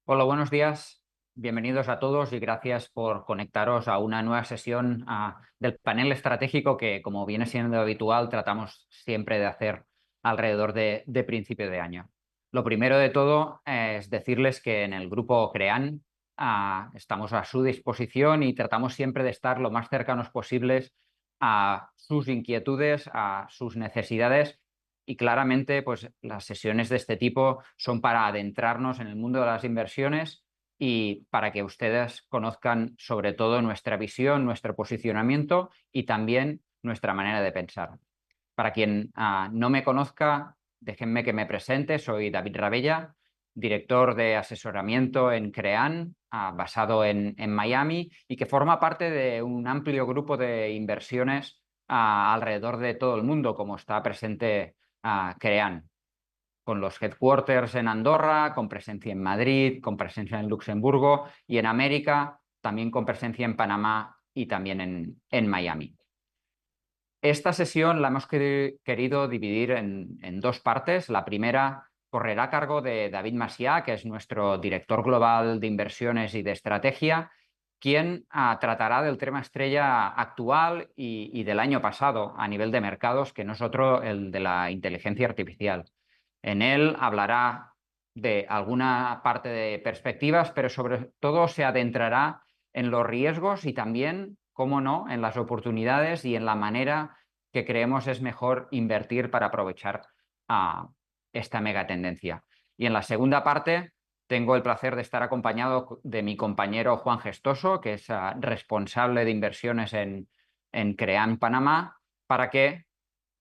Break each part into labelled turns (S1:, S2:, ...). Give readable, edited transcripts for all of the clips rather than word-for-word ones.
S1: Hola, buenos días. Bienvenidos a todos y gracias por conectaros a una nueva sesión del panel estratégico que, como viene siendo habitual, tratamos siempre de hacer alrededor de principio de año. Lo primero de todo es decirles que en el grupo CREAN estamos a su disposición y tratamos siempre de estar lo más cercanos posibles a sus inquietudes, a sus necesidades y claramente, pues las sesiones de este tipo son para adentrarnos en el mundo de las inversiones y para que ustedes conozcan sobre todo nuestra visión, nuestro posicionamiento y también nuestra manera de pensar. Para quien no me conozca, déjenme que me presente. Soy David Rabella, director de asesoramiento en CREAN, basado en Miami y que forma parte de un amplio grupo de inversiones alrededor de todo el mundo, como está presente CREAN, con los headquarters en Andorra, con presencia en Madrid, con presencia en Luxemburgo y en América, también con presencia en Panamá y también en Miami. Esta sesión la hemos querido dividir en dos partes. La primera correrá a cargo de David Macià, que es nuestro director global de inversiones y de estrategia, quien tratará del tema estrella actual y del año pasado a nivel de mercados, que no es otro, el de la inteligencia artificial. En él hablará de alguna parte de perspectivas, pero sobre todo se adentrará en los riesgos y también, cómo no, en las oportunidades y en la manera que creemos es mejor invertir para aprovechar esta mega tendencia. Y en la segunda parte tengo el placer de estar acompañado de mi compañero Juan Gestoso, que es responsable de inversiones en CREAN Panamá, para que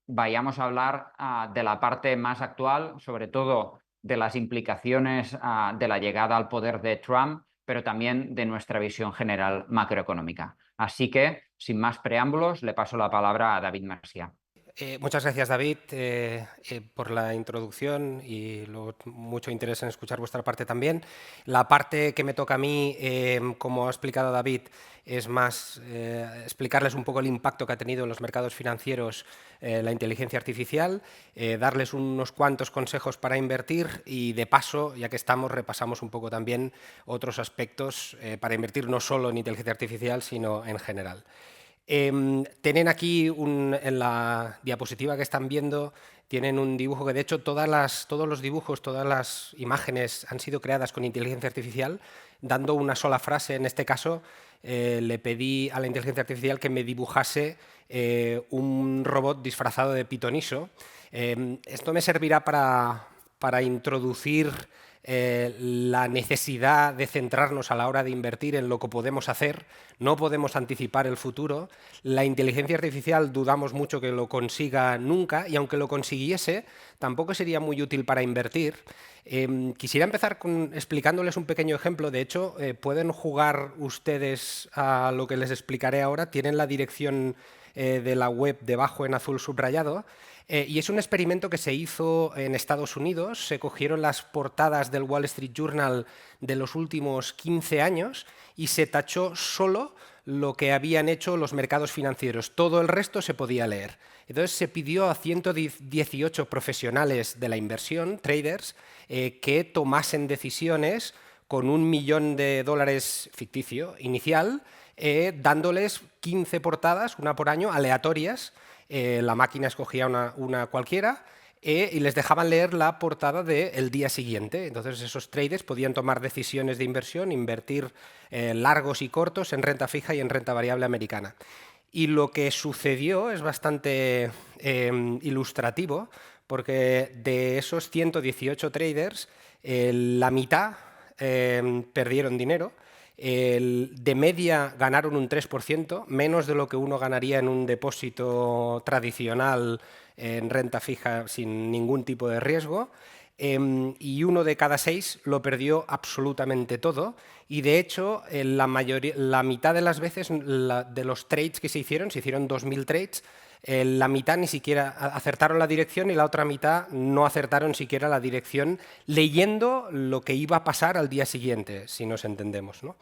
S1: vayamos a hablar de la parte más actual, sobre todo de las implicaciones de la llegada al poder de Trump, pero también de nuestra visión general macroeconómica. Así que, sin más preámbulos, le paso la palabra a David Macià.
S2: Muchas gracias, David, por la introducción y mucho interés en escuchar vuestra parte también. La parte que me toca a mí, como ha explicado David, es más explicarles un poco el impacto que ha tenido en los mercados financieros la inteligencia artificial, darles unos cuantos consejos para invertir y, de paso, ya que estamos, repasamos un poco también otros aspectos para invertir no solo en inteligencia artificial, sino en general. Tienen aquí, en la diapositiva que están viendo, tienen un dibujo que, de hecho, todos los dibujos, todas las imágenes han sido creadas con inteligencia artificial, dando una sola frase. En este caso, le pedí a la inteligencia artificial que me dibujase un robot disfrazado de pitoniso. Esto me servirá para introducir la necesidad de centrarnos a la hora de invertir en lo que podemos hacer. No podemos anticipar el futuro. La inteligencia artificial dudamos mucho que lo consiga nunca, y aunque lo consiguiese, tampoco sería muy útil para invertir. Quisiera empezar explicándoles un pequeño ejemplo. De hecho, pueden jugar ustedes a lo que les explicaré ahora. Tienen la dirección de la web debajo en azul subrayado. Y es un experimento que se hizo en Estados Unidos. Se cogieron las portadas del Wall Street Journal de los últimos 15 años y se tachó solo lo que habían hecho los mercados financieros. Todo el resto se podía leer. Entonces se pidió a 118 profesionales de la inversión, traders, que tomasen decisiones con $1 millón ficticio inicial, dándoles 15 portadas, una por año, aleatorias. La máquina escogía una cualquiera y les dejaban leer la portada del día siguiente. Entonces esos traders podían tomar decisiones de inversión, invertir largos y cortos en renta fija y en renta variable americana. Y lo que sucedió es bastante ilustrativo, porque de esos 118 traders, la mitad perdieron dinero. De media ganaron un 3%, menos de lo que uno ganaría en un depósito tradicional en renta fija sin ningún tipo de riesgo. Y uno de cada 6 lo perdió absolutamente todo. Y, de hecho, la mitad de las veces de los trades que se hicieron 2.000 trades, la mitad ni siquiera acertaron la dirección y la otra mitad no acertaron siquiera la dirección leyendo lo que iba a pasar al día siguiente, si nos entendemos, ¿no?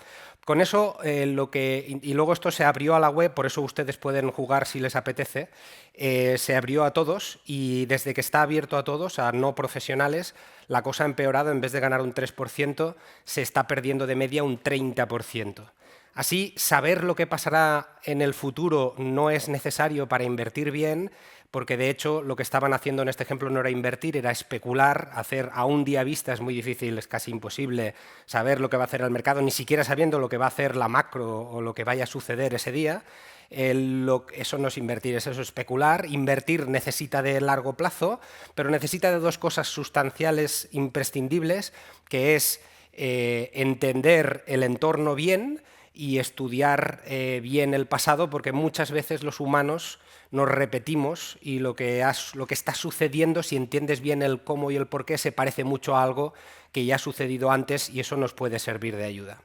S2: Con eso, y luego esto se abrió a la web, por eso ustedes pueden jugar si les apetece, se abrió a todos y desde que está abierto a todos, a no profesionales, la cosa ha empeorado. En vez de ganar un 3%, se está perdiendo de media un 30%. Así, saber lo que pasará en el futuro no es necesario para invertir bien, porque de hecho lo que estaban haciendo en este ejemplo no era invertir, era especular, hacer a un día vista. Es muy difícil, es casi imposible saber lo que va a hacer el mercado, ni siquiera sabiendo lo que va a hacer la macro o lo que vaya a suceder ese día. Eso no es invertir, eso es especular. Invertir necesita de largo plazo, pero necesita de dos cosas sustanciales imprescindibles, que es entender el entorno bien y estudiar bien el pasado, porque muchas veces los humanos nos repetimos y lo que está sucediendo, si entiendes bien el cómo y el por qué, se parece mucho a algo que ya ha sucedido antes y eso nos puede servir de ayuda.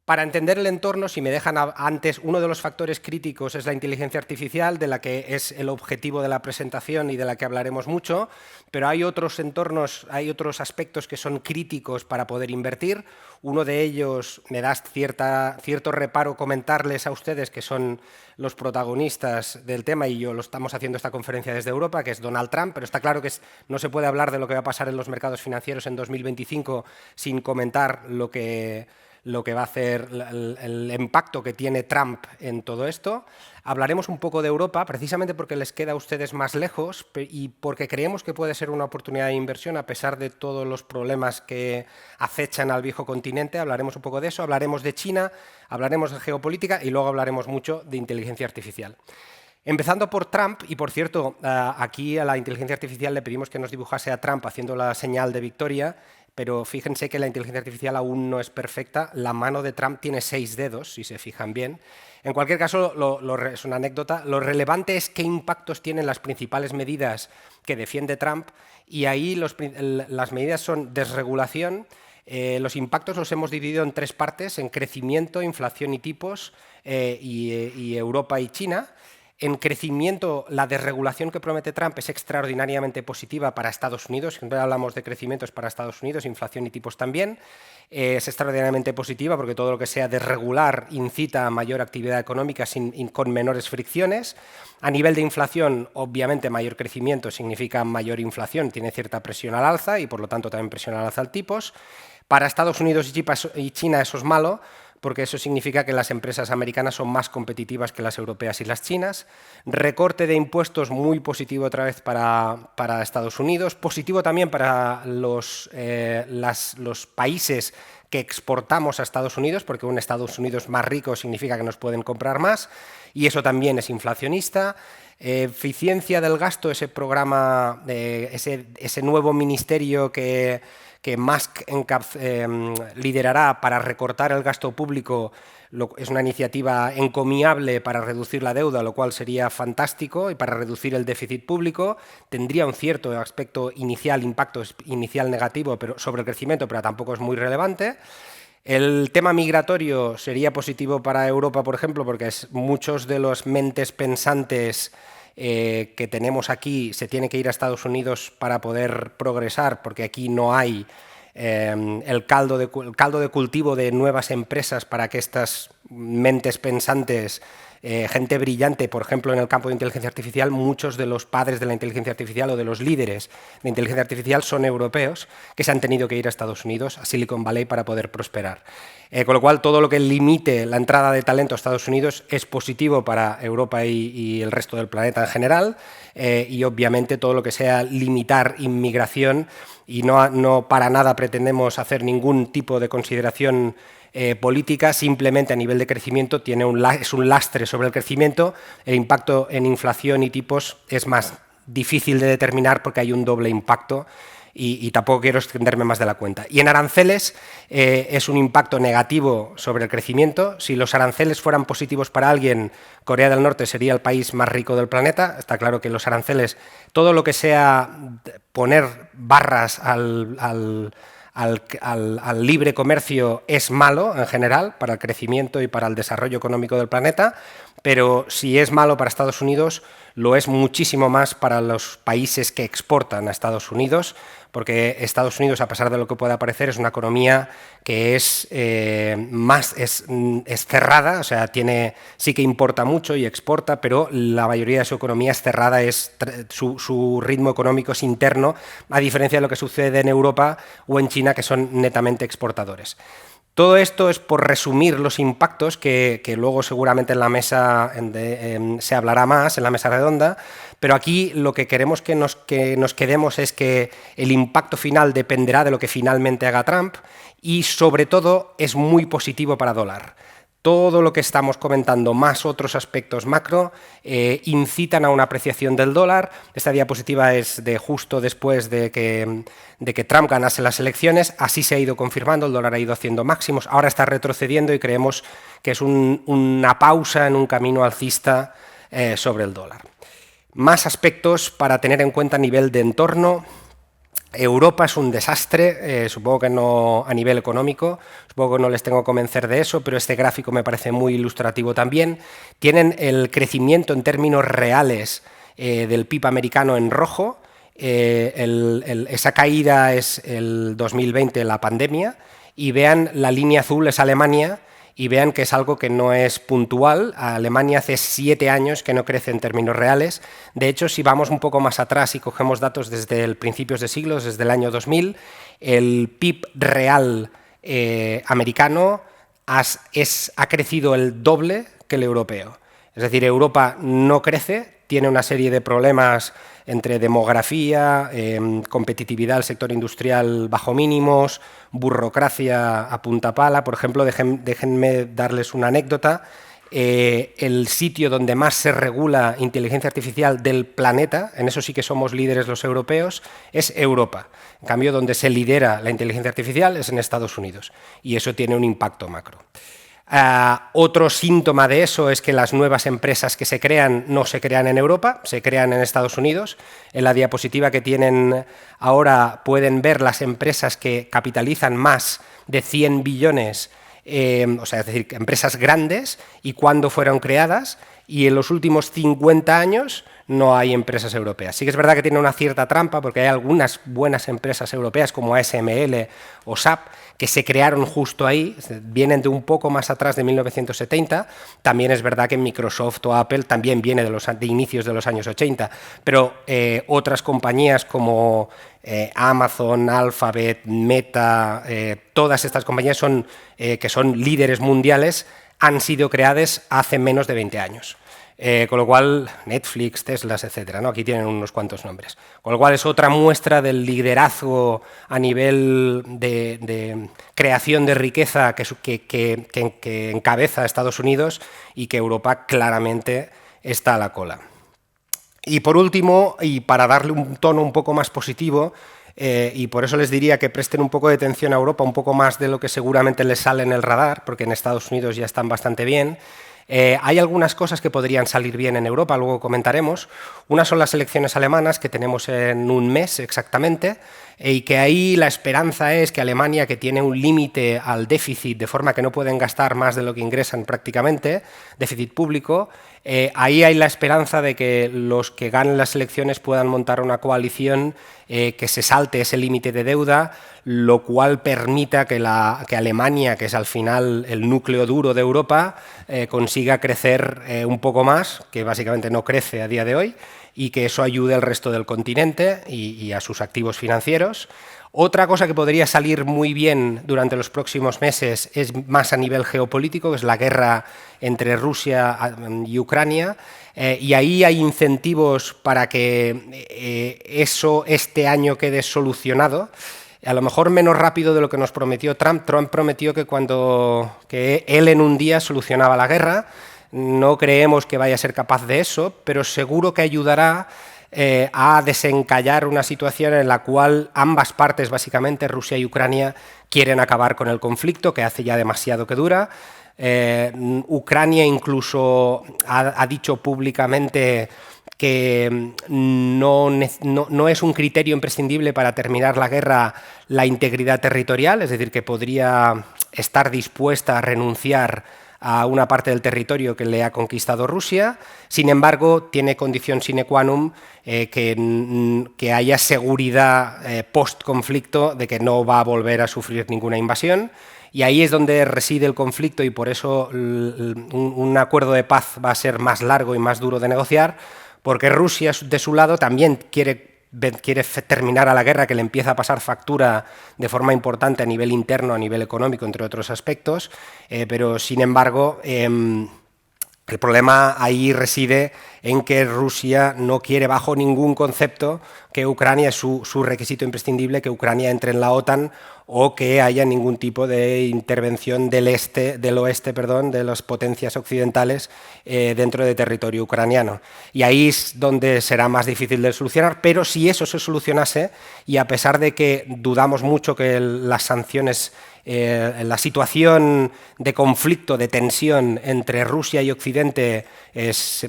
S2: Para entender el entorno, si me dejan antes, uno de los factores críticos es la inteligencia artificial, de la que es el objetivo de la presentación y de la que hablaremos mucho, pero hay otros entornos, hay otros aspectos que son críticos para poder invertir. Uno de ellos, me da cierto reparo comentarles a ustedes, que son los protagonistas del tema, y yo lo estamos haciendo esta conferencia desde Europa, que es Donald Trump, pero está claro que no se puede hablar de lo que va a pasar en los mercados financieros en 2025 sin comentar lo que va a hacer, el impacto que tiene Trump en todo esto. Hablaremos un poco de Europa, precisamente porque les queda a ustedes más lejos y porque creemos que puede ser una oportunidad de inversión a pesar de todos los problemas que acechan al viejo continente. Hablaremos un poco de eso, hablaremos de China, hablaremos de geopolítica y luego hablaremos mucho de inteligencia artificial. Empezando por Trump, y por cierto, aquí a la inteligencia artificial le pedimos que nos dibujase a Trump haciendo la señal de victoria, pero fíjense que la inteligencia artificial aún no es perfecta. La mano de Trump tiene 6 dedos, si se fijan bien. En cualquier caso, es una anécdota. Lo relevante es qué impactos tienen las principales medidas que defiende Trump, y ahí las medidas son desregulación. Los impactos los hemos dividido en 3 partes, en crecimiento, inflación y tipos, y Europa y China. En crecimiento, la desregulación que promete Trump es extraordinariamente positiva para Estados Unidos. Siempre hablamos de crecimiento, es para Estados Unidos, inflación y tipos también. Es extraordinariamente positiva porque todo lo que sea desregular incita a mayor actividad económica con menores fricciones. A nivel de inflación, obviamente, mayor crecimiento significa mayor inflación, tiene cierta presión al alza y, por lo tanto, también presión al alza al tipos. Para Estados Unidos y China eso es malo, porque eso significa que las empresas americanas son más competitivas que las europeas y las chinas. Recorte de impuestos muy positivo otra vez para Estados Unidos, positivo también para los países que exportamos a Estados Unidos, porque un Estados Unidos más rico significa que nos pueden comprar más, y eso también es inflacionista. Eficiencia del gasto, ese programa, ese nuevo ministerio que Musk liderará para recortar el gasto público, es una iniciativa encomiable para reducir la deuda, lo cual sería fantástico, y para reducir el déficit público. Tendría un cierto aspecto inicial, impacto inicial negativo sobre el crecimiento, pero tampoco es muy relevante. El tema migratorio sería positivo para Europa, por ejemplo, porque muchos de los mentes pensantes que tenemos aquí se tiene que ir a Estados Unidos para poder progresar, porque aquí no hay el caldo de cultivo de nuevas empresas para que estas mentes pensantes, gente brillante, por ejemplo, en el campo de inteligencia artificial, muchos de los padres de la inteligencia artificial o de los líderes de inteligencia artificial son europeos que se han tenido que ir a Estados Unidos, a Silicon Valley, para poder prosperar. Con lo cual, todo lo que limite la entrada de talento a Estados Unidos es positivo para Europa y el resto del planeta en general, y obviamente todo lo que sea limitar inmigración, y no para nada pretendemos hacer ningún tipo de consideración política, simplemente a nivel de crecimiento es un lastre sobre el crecimiento. El impacto en inflación y tipos es más difícil de determinar porque hay un doble impacto, y tampoco quiero extenderme más de la cuenta. Y en aranceles es un impacto negativo sobre el crecimiento. Si los aranceles fueran positivos para alguien, Corea del Norte sería el país más rico del planeta. Está claro que los aranceles, todo lo que sea poner barras al libre comercio es malo en general para el crecimiento y para el desarrollo económico del planeta, pero si es malo para Estados Unidos, lo es muchísimo más para los países que exportan a Estados Unidos, porque Estados Unidos, a pesar de lo que pueda parecer, es una economía que es cerrada, o sea, sí que importa mucho y exporta, pero la mayoría de su economía es cerrada, su ritmo económico es interno, a diferencia de lo que sucede en Europa o en China, que son netamente exportadores. Todo esto es por resumir los impactos que luego seguramente en la mesa se hablará más, en la mesa redonda, pero aquí lo que queremos que nos quedemos es que el impacto final dependerá de lo que finalmente haga Trump y sobre todo es muy positivo para dólar. Todo lo que estamos comentando, más otros aspectos macro, incitan a una apreciación del dólar. Esta diapositiva es de justo después de que Trump ganase las elecciones. Así se ha ido confirmando, el dólar ha ido haciendo máximos. Ahora está retrocediendo y creemos que es una pausa en un camino alcista sobre el dólar. Más aspectos para tener en cuenta a nivel de entorno. Europa es un desastre, supongo que no a nivel económico, supongo que no les tengo que convencer de eso, pero este gráfico me parece muy ilustrativo también. Tienen el crecimiento en términos reales del PIB americano en rojo, esa caída es el 2020, la pandemia, y vean la línea azul es Alemania, y vean que es algo que no es puntual. Alemania hace 7 años que no crece en términos reales. De hecho, si vamos un poco más atrás y cogemos datos desde el principios de siglos, desde el año 2000, el PIB real americano ha crecido el doble que el europeo. Es decir, Europa no crece, tiene una serie de problemas entre demografía, competitividad del sector industrial bajo mínimos, burocracia a punta pala. Por ejemplo, déjenme darles una anécdota. El sitio donde más se regula inteligencia artificial del planeta, en eso sí que somos líderes los europeos, es Europa. En cambio, donde se lidera la inteligencia artificial es en Estados Unidos, y eso tiene un impacto macro. Otro síntoma de eso es que las nuevas empresas que se crean no se crean en Europa, se crean en Estados Unidos. En la diapositiva que tienen ahora pueden ver las empresas que capitalizan más de 100 billones, o sea, es decir, empresas grandes y cuándo fueron creadas, y en los últimos 50 años no hay empresas europeas. Sí que es verdad que tiene una cierta trampa porque hay algunas buenas empresas europeas como ASML o SAP que se crearon justo ahí, vienen de un poco más atrás de 1970. También es verdad que Microsoft o Apple también viene de inicios de los años 80, pero otras compañías como Amazon, Alphabet, Meta, todas estas compañías que son líderes mundiales han sido creadas hace menos de 20 años. Con lo cual, Netflix, Teslas, etcétera, ¿no? Aquí tienen unos cuantos nombres. Con lo cual es otra muestra del liderazgo a nivel de creación de riqueza que encabeza Estados Unidos y que Europa claramente está a la cola. Y por último, y para darle un tono un poco más positivo, y por eso les diría que presten un poco de atención a Europa, un poco más de lo que seguramente les sale en el radar, porque en Estados Unidos ya están bastante bien. Hay algunas cosas que podrían salir bien en Europa, luego comentaremos. Una son las elecciones alemanas, que tenemos en un mes exactamente, y que ahí la esperanza es que Alemania, que tiene un límite al déficit, de forma que no pueden gastar más de lo que ingresan prácticamente, déficit público, ahí hay la esperanza de que los que ganen las elecciones puedan montar una coalición que se salte ese límite de deuda, lo cual permita que Alemania, que es al final el núcleo duro de Europa, consiga crecer un poco más, que básicamente no crece a día de hoy, y que eso ayude al resto del continente y a sus activos financieros. Otra cosa que podría salir muy bien durante los próximos meses es más a nivel geopolítico, que es la guerra entre Rusia y Ucrania, y ahí hay incentivos para que eso este año quede solucionado. A lo mejor menos rápido de lo que nos prometió Trump. Trump prometió que él en un día solucionaba la guerra. No creemos que vaya a ser capaz de eso, pero seguro que ayudará a desencallar una situación en la cual ambas partes, básicamente Rusia y Ucrania, quieren acabar con el conflicto, que hace ya demasiado que dura. Ucrania incluso ha dicho públicamente que no es un criterio imprescindible para terminar la guerra la integridad territorial, es decir, que podría estar dispuesta a renunciar a una parte del territorio que le ha conquistado Rusia. Sin embargo, tiene condición sine qua non que haya seguridad post-conflicto de que no va a volver a sufrir ninguna invasión. Y ahí es donde reside el conflicto y por eso un acuerdo de paz va a ser más largo y más duro de negociar, porque Rusia, de su lado, también quiere terminar a la guerra, que le empieza a pasar factura de forma importante a nivel interno, a nivel económico, entre otros aspectos, pero sin embargo el problema ahí reside en que Rusia no quiere bajo ningún concepto que Ucrania es su requisito imprescindible, que Ucrania entre en la OTAN o que haya ningún tipo de intervención del oeste, de las potencias occidentales dentro de territorio ucraniano. Y ahí es donde será más difícil de solucionar, pero si eso se solucionase, y a pesar de que dudamos mucho que las sanciones, la situación de conflicto, de tensión entre Rusia y Occidente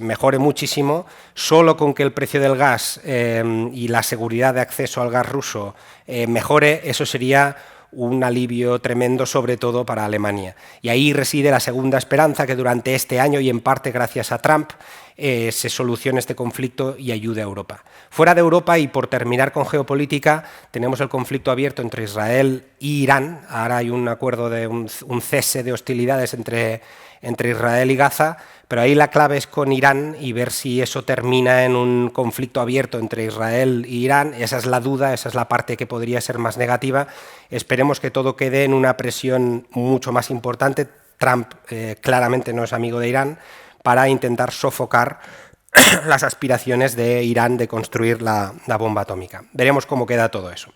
S2: mejore muchísimo, solo con que el precio del gas y la seguridad de acceso al gas ruso mejore, eso sería un alivio tremendo, sobre todo para Alemania. Y ahí reside la segunda esperanza, que durante este año, y en parte gracias a Trump, se solucione este conflicto y ayude a Europa. Fuera de Europa, y por terminar con geopolítica, tenemos el conflicto abierto entre Israel y Irán. Ahora hay un acuerdo de un cese de hostilidades entre Israel y Gaza, pero ahí la clave es con Irán y ver si eso termina en un conflicto abierto entre Israel y Irán. Esa es la duda, esa es la parte que podría ser más negativa. Esperemos que todo quede en una presión mucho más importante. Trump claramente no es amigo de Irán, para intentar sofocar las aspiraciones de Irán de construir la bomba atómica. Veremos cómo queda todo eso.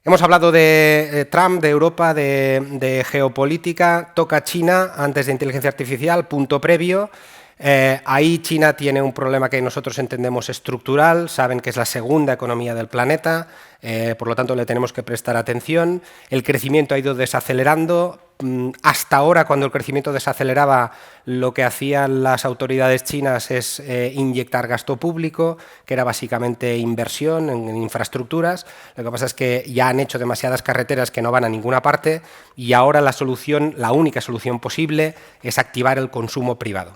S2: Hemos hablado de Trump, de Europa, de geopolítica. Toca China antes de inteligencia artificial, punto previo. Ahí China tiene un problema que nosotros entendemos estructural. Saben que es la segunda economía del planeta, por lo tanto le tenemos que prestar atención. El crecimiento ha ido desacelerando. Hasta ahora, cuando el crecimiento desaceleraba, lo que hacían las autoridades chinas es inyectar gasto público, que era básicamente inversión en infraestructuras. Lo que pasa es que ya han hecho demasiadas carreteras que no van a ninguna parte, y ahora la única solución posible es activar el consumo privado.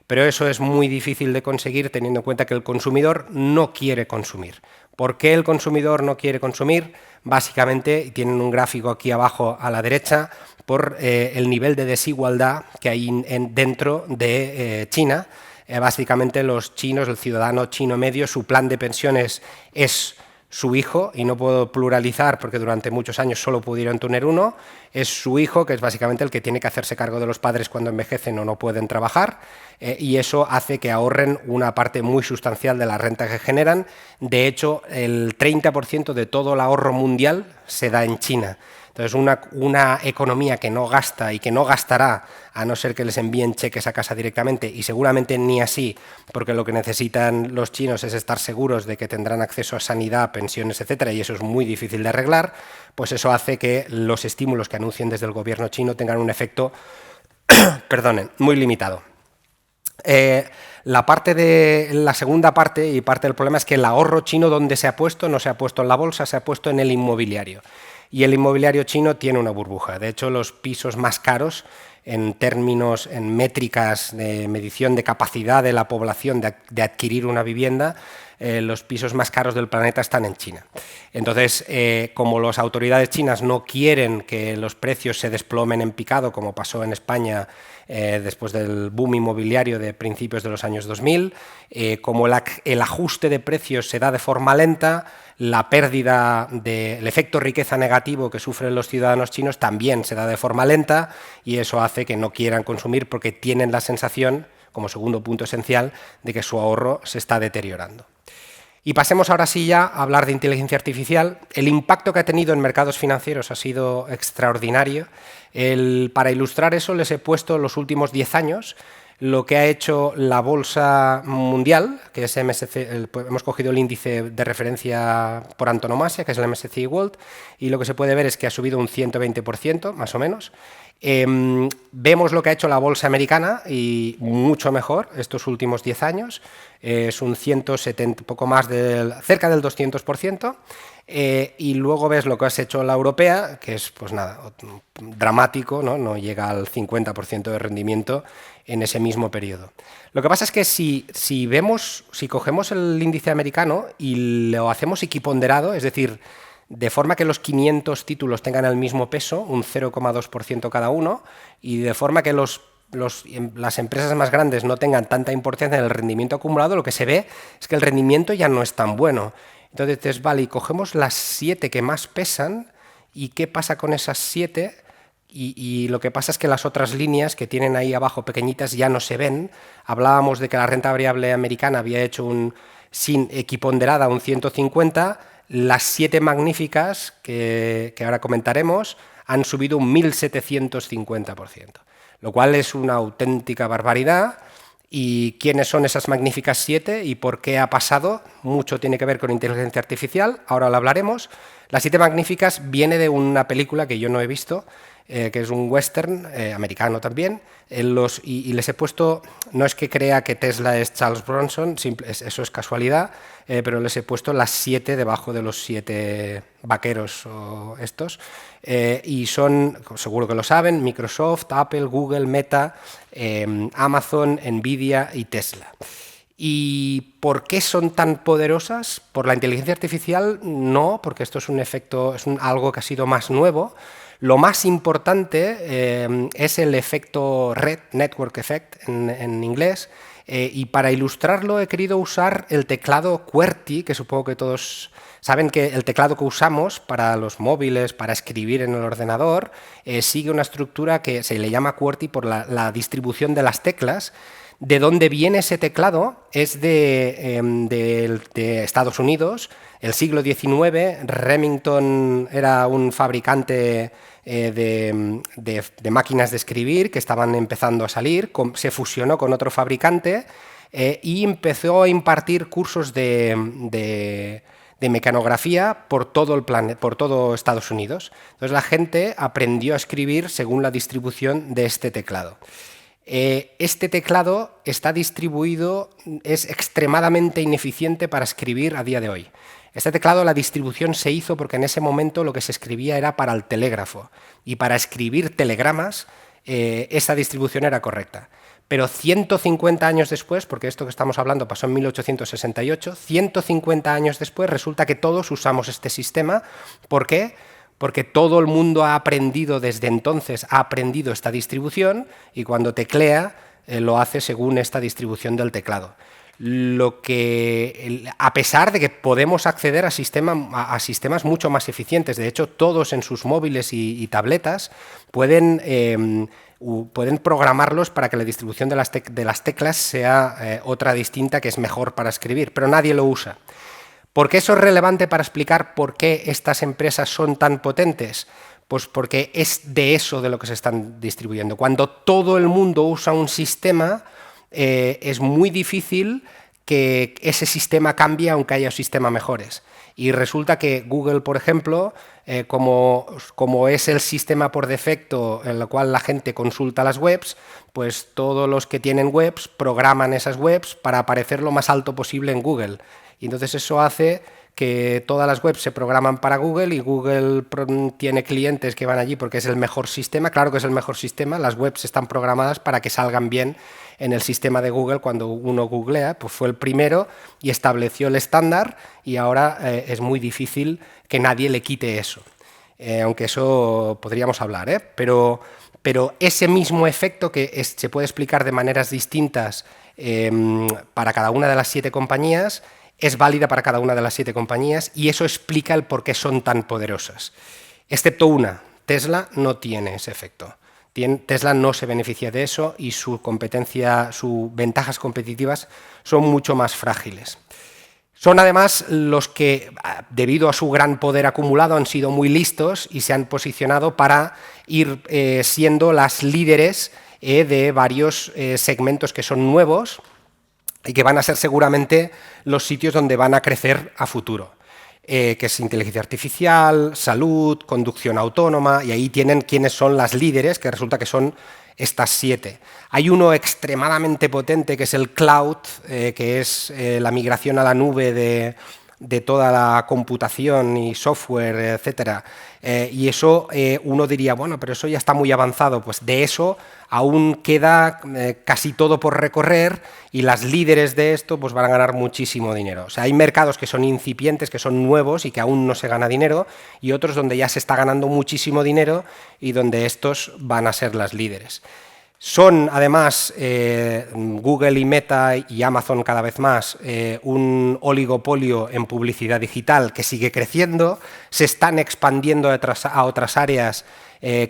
S2: Pero eso es muy difícil de conseguir teniendo en cuenta que el consumidor no quiere consumir. ¿Por qué el consumidor no quiere consumir? Básicamente, y tienen un gráfico aquí abajo a la derecha, por el nivel de desigualdad que hay dentro de China. Básicamente los chinos, el ciudadano chino medio, su plan de pensiones es su hijo, y no puedo pluralizar porque durante muchos años solo pudieron tener uno, es su hijo, que es básicamente el que tiene que hacerse cargo de los padres cuando envejecen o no pueden trabajar, y eso hace que ahorren una parte muy sustancial de la renta que generan. De hecho, el 30% de todo el ahorro mundial se da en China. Entonces, una economía que no gasta y que no gastará, a no ser que les envíen cheques a casa directamente, y seguramente ni así, porque lo que necesitan los chinos es estar seguros de que tendrán acceso a sanidad, pensiones, etcétera, y eso es muy difícil de arreglar, pues eso hace que los estímulos que anuncien desde el gobierno chino tengan un efecto muy limitado. La segunda parte y parte del problema es que el ahorro chino, ¿dónde se ha puesto? No se ha puesto en la bolsa, se ha puesto en el inmobiliario. Y el inmobiliario chino tiene una burbuja. De hecho, los pisos más caros, en métricas de medición de capacidad de la población de adquirir una vivienda, los pisos más caros del planeta están en China. Entonces, como las autoridades chinas no quieren que los precios se desplomen en picado, como pasó en España después del boom inmobiliario de principios de los años 2000, como el ajuste de precios se da de forma lenta, la pérdida del efecto riqueza negativo que sufren los ciudadanos chinos también se da de forma lenta, y eso hace que no quieran consumir porque tienen la sensación, como segundo punto esencial, de que su ahorro se está deteriorando. Y pasemos ahora sí ya a hablar de inteligencia artificial. El impacto que ha tenido en mercados financieros ha sido extraordinario. Para ilustrar eso les he puesto los últimos 10 años. lo que ha hecho la bolsa mundial, que es MSCI, hemos cogido el índice de referencia por antonomasia, que es el MSCI World, y lo que se puede ver es que ha subido un 120%, más o menos. Vemos lo que ha hecho la bolsa americana y mucho mejor estos últimos 10 años, es un 170, poco más cerca del 200%. Y luego ves lo que has hecho la europea, que es pues nada, dramático, no llega al 50% de rendimiento en ese mismo periodo. Lo que pasa es que si cogemos el índice americano y lo hacemos equiponderado, es decir, de forma que los 500 títulos tengan el mismo peso, un 0,2% cada uno, y de forma que las empresas más grandes no tengan tanta importancia en el rendimiento acumulado, lo que se ve es que el rendimiento ya no es tan bueno. Entonces, vale, y cogemos las 7 que más pesan, ¿y qué pasa con esas 7? Y lo que pasa es que las otras líneas que tienen ahí abajo pequeñitas ya no se ven. Hablábamos de que la renta variable americana había hecho sin equiponderada un 150, las 7 magníficas, que ahora comentaremos, han subido un 1750%, lo cual es una auténtica barbaridad. ¿Y quiénes son esas magníficas 7 y por qué ha pasado? Mucho tiene que ver con inteligencia artificial, ahora lo hablaremos. Las 7 magníficas viene de una película que yo no he visto, que es un western americano también, y les he puesto, no es que crea que Tesla es Charles Bronson, eso es casualidad, pero les he puesto las 7 debajo de los 7 vaqueros o estos, y son, seguro que lo saben, Microsoft, Apple, Google, Meta, Amazon, Nvidia y Tesla. ¿Y por qué son tan poderosas? ¿Por la inteligencia artificial? No, porque esto es un efecto, algo que ha sido más nuevo. Lo más importante es el efecto Red, Network Effect en inglés, y para ilustrarlo he querido usar el teclado QWERTY, que supongo que todos saben que el teclado que usamos para los móviles, para escribir en el ordenador, sigue una estructura que se le llama QWERTY por la distribución de las teclas. ¿De dónde viene ese teclado? Es de Estados Unidos, el siglo XIX. Remington era un fabricante de máquinas de escribir que estaban empezando a salir, se fusionó con otro fabricante y empezó a impartir cursos de mecanografía por todo Estados Unidos. Entonces la gente aprendió a escribir según la distribución de este teclado. Este teclado está distribuido, es extremadamente ineficiente para escribir a día de hoy. Este teclado, la distribución se hizo porque en ese momento lo que se escribía era para el telégrafo, y para escribir telegramas esa distribución era correcta. Pero 150 años después, porque esto que estamos hablando pasó en 1868, 150 años después resulta que todos usamos este sistema. ¿Por qué? Porque todo el mundo ha aprendido desde entonces, ha aprendido esta distribución, y cuando teclea lo hace según esta distribución del teclado. A pesar de que podemos acceder a sistemas mucho más eficientes, de hecho todos en sus móviles y tabletas pueden programarlos para que la distribución de las teclas sea otra distinta, que es mejor para escribir, pero nadie lo usa. ¿Por qué eso es relevante para explicar por qué estas empresas son tan potentes? Pues porque es de eso de lo que se están distribuyendo. Cuando todo el mundo usa un sistema, es muy difícil que ese sistema cambie aunque haya sistemas mejores. Y resulta que Google, por ejemplo, como es el sistema por defecto en el cual la gente consulta las webs, pues todos los que tienen webs programan esas webs para aparecer lo más alto posible en Google. Y entonces eso hace que todas las webs se programan para Google, y Google tiene clientes que van allí porque es el mejor sistema. Claro que es el mejor sistema, las webs están programadas para que salgan bien en el sistema de Google cuando uno googlea, pues fue el primero y estableció el estándar, y ahora es muy difícil que nadie le quite eso, aunque eso podríamos hablar, pero ese mismo efecto que se puede explicar de maneras distintas para cada una de las 7 compañías, es válida para cada una de las 7 compañías, y eso explica el por qué son tan poderosas. Excepto una, Tesla no tiene ese efecto. Tesla no se beneficia de eso, y sus ventajas competitivas son mucho más frágiles. Son además los que, debido a su gran poder acumulado, han sido muy listos y se han posicionado para ir siendo las líderes de varios segmentos que son nuevos y que van a ser seguramente los sitios donde van a crecer a futuro. Que es inteligencia artificial, salud, conducción autónoma, y ahí tienen quiénes son las líderes, que resulta que son estas 7. Hay uno extremadamente potente que es el cloud, que es la migración a la nube de toda la computación y software, etcétera. Y eso uno diría, bueno, pero eso ya está muy avanzado. Pues de eso aún queda casi todo por recorrer y las líderes de esto pues van a ganar muchísimo dinero. O sea, hay mercados que son incipientes, que son nuevos y que aún no se gana dinero, y otros donde ya se está ganando muchísimo dinero y donde estos van a ser las líderes. Son, además, Google y Meta y Amazon cada vez más, un oligopolio en publicidad digital que sigue creciendo, se están expandiendo a otras áreas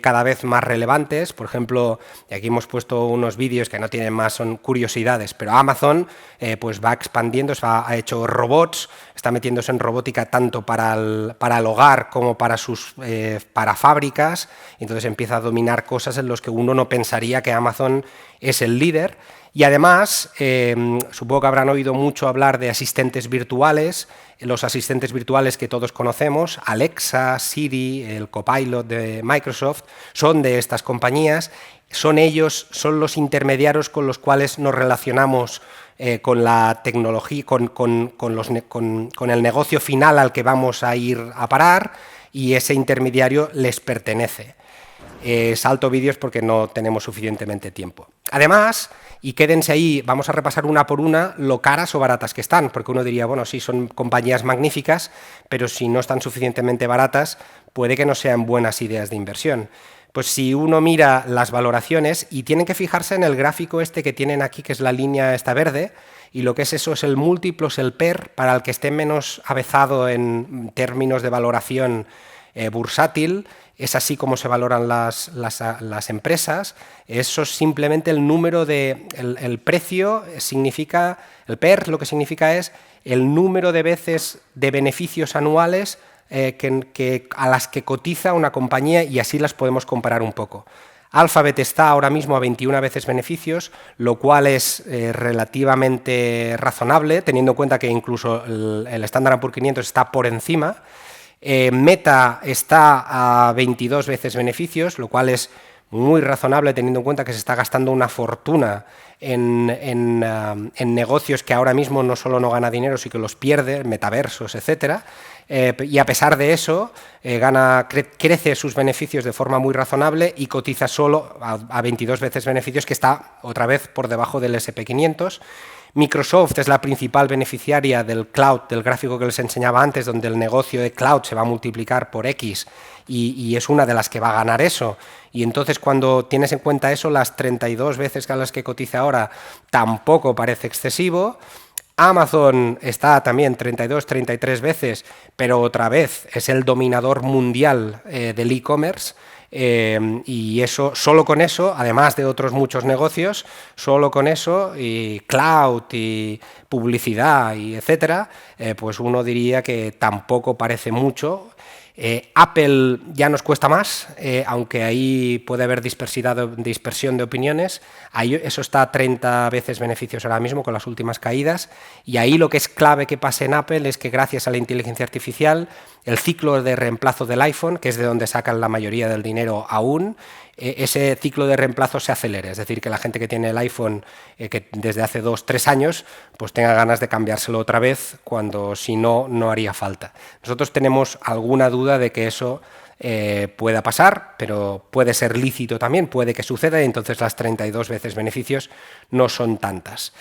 S2: cada vez más relevantes. Por ejemplo, y aquí hemos puesto unos vídeos que no tienen más, son curiosidades, pero Amazon pues va expandiendo, ha hecho robots, está metiéndose en robótica tanto para el hogar como para fábricas, entonces empieza a dominar cosas en las que uno no pensaría que Amazon es el líder. Y además, supongo que habrán oído mucho hablar de asistentes virtuales, los asistentes virtuales que todos conocemos, Alexa, Siri, el Copilot de Microsoft, son de estas compañías, son los intermediarios con los cuales nos relacionamos con la tecnología, con el negocio final al que vamos a ir a parar, y ese intermediario les pertenece. Salto vídeos porque no tenemos suficientemente tiempo. Además, y quédense ahí, vamos a repasar una por una lo caras o baratas que están, porque uno diría, bueno, sí, son compañías magníficas, pero si no están suficientemente baratas, puede que no sean buenas ideas de inversión. Pues si uno mira las valoraciones, y tienen que fijarse en el gráfico este que tienen aquí, que es la línea esta verde, y lo que es eso es el múltiplo, es el PER, para el que esté menos avezado en términos de valoración bursátil. Es así como se valoran las empresas. Eso es simplemente el número de... El precio significa... El PER lo que significa es el número de veces de beneficios anuales a las que cotiza una compañía, y así las podemos comparar un poco. Alphabet está ahora mismo a 21 veces beneficios, lo cual es relativamente razonable, teniendo en cuenta que incluso el Standard & Poor's 500 está por encima. Meta está a 22 veces beneficios, lo cual es muy razonable teniendo en cuenta que se está gastando una fortuna en negocios que ahora mismo no solo no gana dinero, sino que los pierde, metaversos, etcétera. Y a pesar de eso, crece sus beneficios de forma muy razonable y cotiza solo a 22 veces beneficios, que está otra vez por debajo del S&P 500. Microsoft es la principal beneficiaria del cloud, del gráfico que les enseñaba antes, donde el negocio de cloud se va a multiplicar por X y es una de las que va a ganar eso. Y entonces, cuando tienes en cuenta eso, las 32 veces a las que cotiza ahora tampoco parece excesivo. Amazon está también 32, 33 veces, pero otra vez es el dominador mundial del e-commerce. Y eso, solo con eso, además de otros muchos negocios, solo con eso, y cloud, y publicidad, y etcétera, pues uno diría que tampoco parece mucho. Apple ya nos cuesta más, aunque ahí puede haber dispersión de opiniones. Ahí eso está a 30 veces beneficios ahora mismo con las últimas caídas, y ahí lo que es clave que pase en Apple es que gracias a la inteligencia artificial, el ciclo de reemplazo del iPhone, que es de donde sacan la mayoría del dinero aún, ese ciclo de reemplazo se acelere, es decir, que la gente que tiene el iPhone que desde hace 2-3 años, pues tenga ganas de cambiárselo otra vez, cuando si no, no haría falta. Nosotros tenemos alguna duda de que eso pueda pasar, pero puede ser lícito también, puede que suceda, y entonces las 32 veces beneficios no son tantas.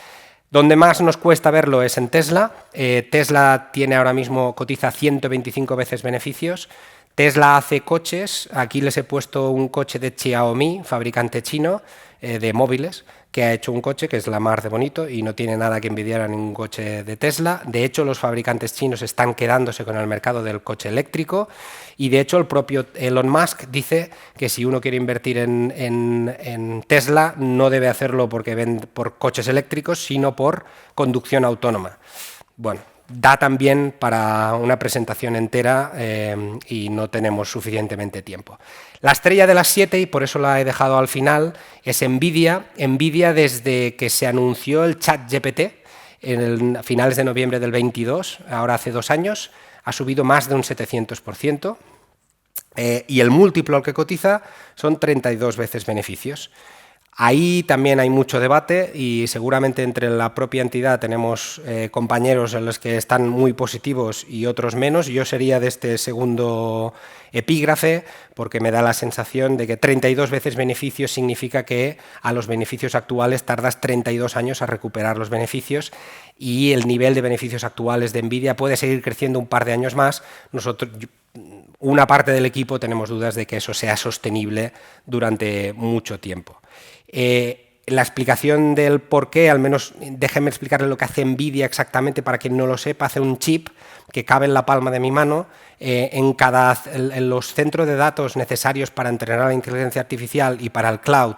S2: Donde más nos cuesta verlo es en Tesla. Tesla tiene ahora mismo, cotiza 125 veces beneficios. Tesla hace coches, aquí les he puesto un coche de Xiaomi, fabricante chino de móviles, que ha hecho un coche que es la mar de bonito y no tiene nada que envidiar a ningún coche de Tesla. De hecho, los fabricantes chinos están quedándose con el mercado del coche eléctrico, y de hecho el propio Elon Musk dice que si uno quiere invertir en Tesla no debe hacerlo porque por coches eléctricos, sino por conducción autónoma. Bueno, da también para una presentación entera y no tenemos suficientemente tiempo. La estrella de las 7, y por eso la he dejado al final, es NVIDIA. NVIDIA, desde que se anunció el ChatGPT a finales de noviembre del 22, ahora hace 2 años, ha subido más de un 700%, y el múltiplo al que cotiza son 32 veces beneficios. Ahí también hay mucho debate y seguramente entre la propia entidad tenemos compañeros en los que están muy positivos y otros menos. Yo sería de este segundo epígrafe porque me da la sensación de que 32 veces beneficios significa que a los beneficios actuales tardas 32 años a recuperar los beneficios, y el nivel de beneficios actuales de NVIDIA puede seguir creciendo un par de años más. Una parte del equipo tenemos dudas de que eso sea sostenible durante mucho tiempo. La explicación del por qué, al menos déjenme explicarle lo que hace NVIDIA exactamente para quien no lo sepa. Hace un chip que cabe en la palma de mi mano. En los centros de datos necesarios para entrenar la inteligencia artificial y para el cloud,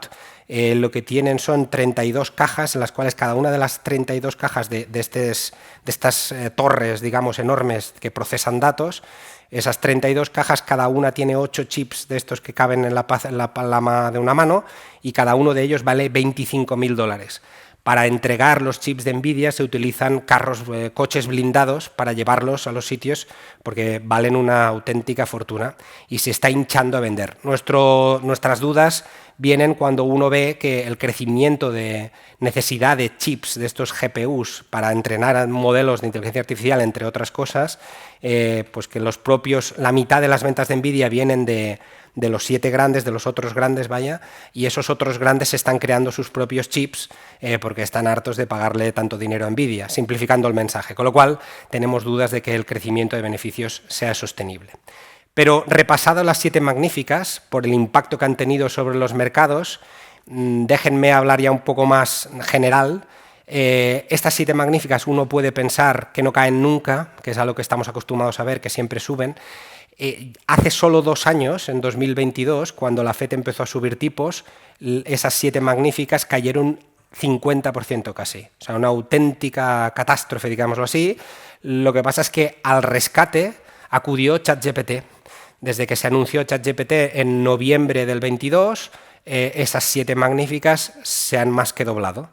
S2: lo que tienen son 32 cajas, en las cuales cada una de las 32 cajas de estas torres, digamos, enormes que procesan datos, esas 32 cajas, cada una tiene 8 chips de estos que caben en la palma de una mano, y cada uno de ellos vale $25.000. Para entregar los chips de NVIDIA se utilizan coches blindados para llevarlos a los sitios, porque valen una auténtica fortuna y se está hinchando a vender. Nuestras dudas vienen cuando uno ve que el crecimiento de necesidad de chips, de estos GPUs, para entrenar modelos de inteligencia artificial, entre otras cosas, pues que la mitad de las ventas de NVIDIA vienen de los 7 grandes, de los otros grandes, vaya, y esos otros grandes están creando sus propios chips porque están hartos de pagarle tanto dinero a NVIDIA, simplificando el mensaje, con lo cual tenemos dudas de que el crecimiento de beneficios sea sostenible. Pero repasadas las 7 magníficas, por el impacto que han tenido sobre los mercados, déjenme hablar ya un poco más general. Estas 7 magníficas uno puede pensar que no caen nunca, que es a lo que estamos acostumbrados a ver, que siempre suben. Hace solo 2 años, en 2022, cuando la FED empezó a subir tipos, esas 7 magníficas cayeron 50% casi. O sea, una auténtica catástrofe, digámoslo así. Lo que pasa es que al rescate acudió ChatGPT. Desde que se anunció ChatGPT en noviembre del 22, esas 7 magníficas se han más que doblado.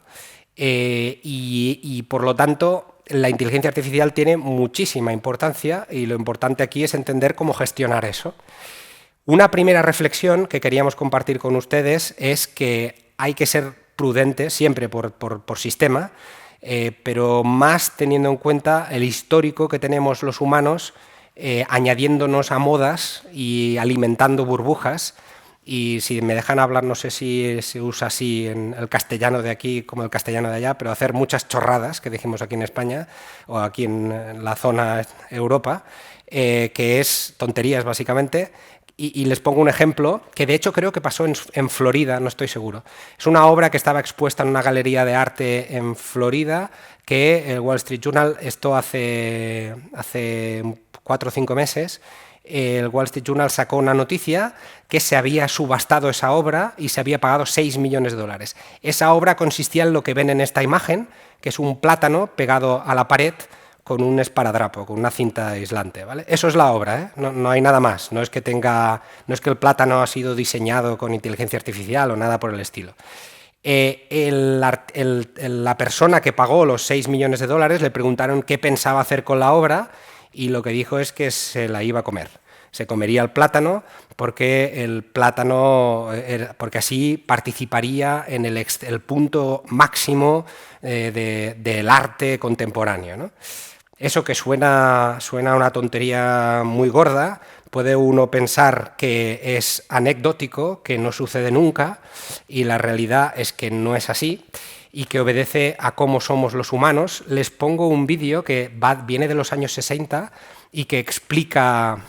S2: Y por lo tanto, la inteligencia artificial tiene muchísima importancia, y lo importante aquí es entender cómo gestionar eso. Una primera reflexión que queríamos compartir con ustedes es que hay que ser prudentes siempre por sistema, pero más teniendo en cuenta el histórico que tenemos los humanos, añadiéndonos a modas y alimentando burbujas. Y si me dejan hablar, no sé si se usa así en el castellano de aquí como el castellano de allá, pero hacer muchas chorradas, que dijimos aquí en España o aquí en la zona Europa, que es tonterías básicamente. Y les pongo un ejemplo que de hecho creo que pasó en Florida, no estoy seguro. Es una obra que estaba expuesta en una galería de arte en Florida, que el Wall Street Journal, esto hace 4 o 5 meses, el Wall Street Journal sacó una noticia que se había subastado esa obra y se había pagado $6 millones. Esa obra consistía en lo que ven en esta imagen, que es un plátano pegado a la pared con un esparadrapo, con una cinta aislante, ¿vale? Eso es la obra, ¿eh? No hay nada más. No es que el plátano ha sido diseñado con inteligencia artificial o nada por el estilo. La persona que pagó los $6 millones le preguntaron qué pensaba hacer con la obra, y lo que dijo es que se la iba a comer. Se comería el plátano porque porque así participaría en el punto máximo del arte contemporáneo, ¿no? Eso que suena una tontería muy gorda, puede uno pensar que es anecdótico, que no sucede nunca, y la realidad es que no es así, y que obedece a cómo somos los humanos. Les pongo un vídeo que viene de los años 60 y que explica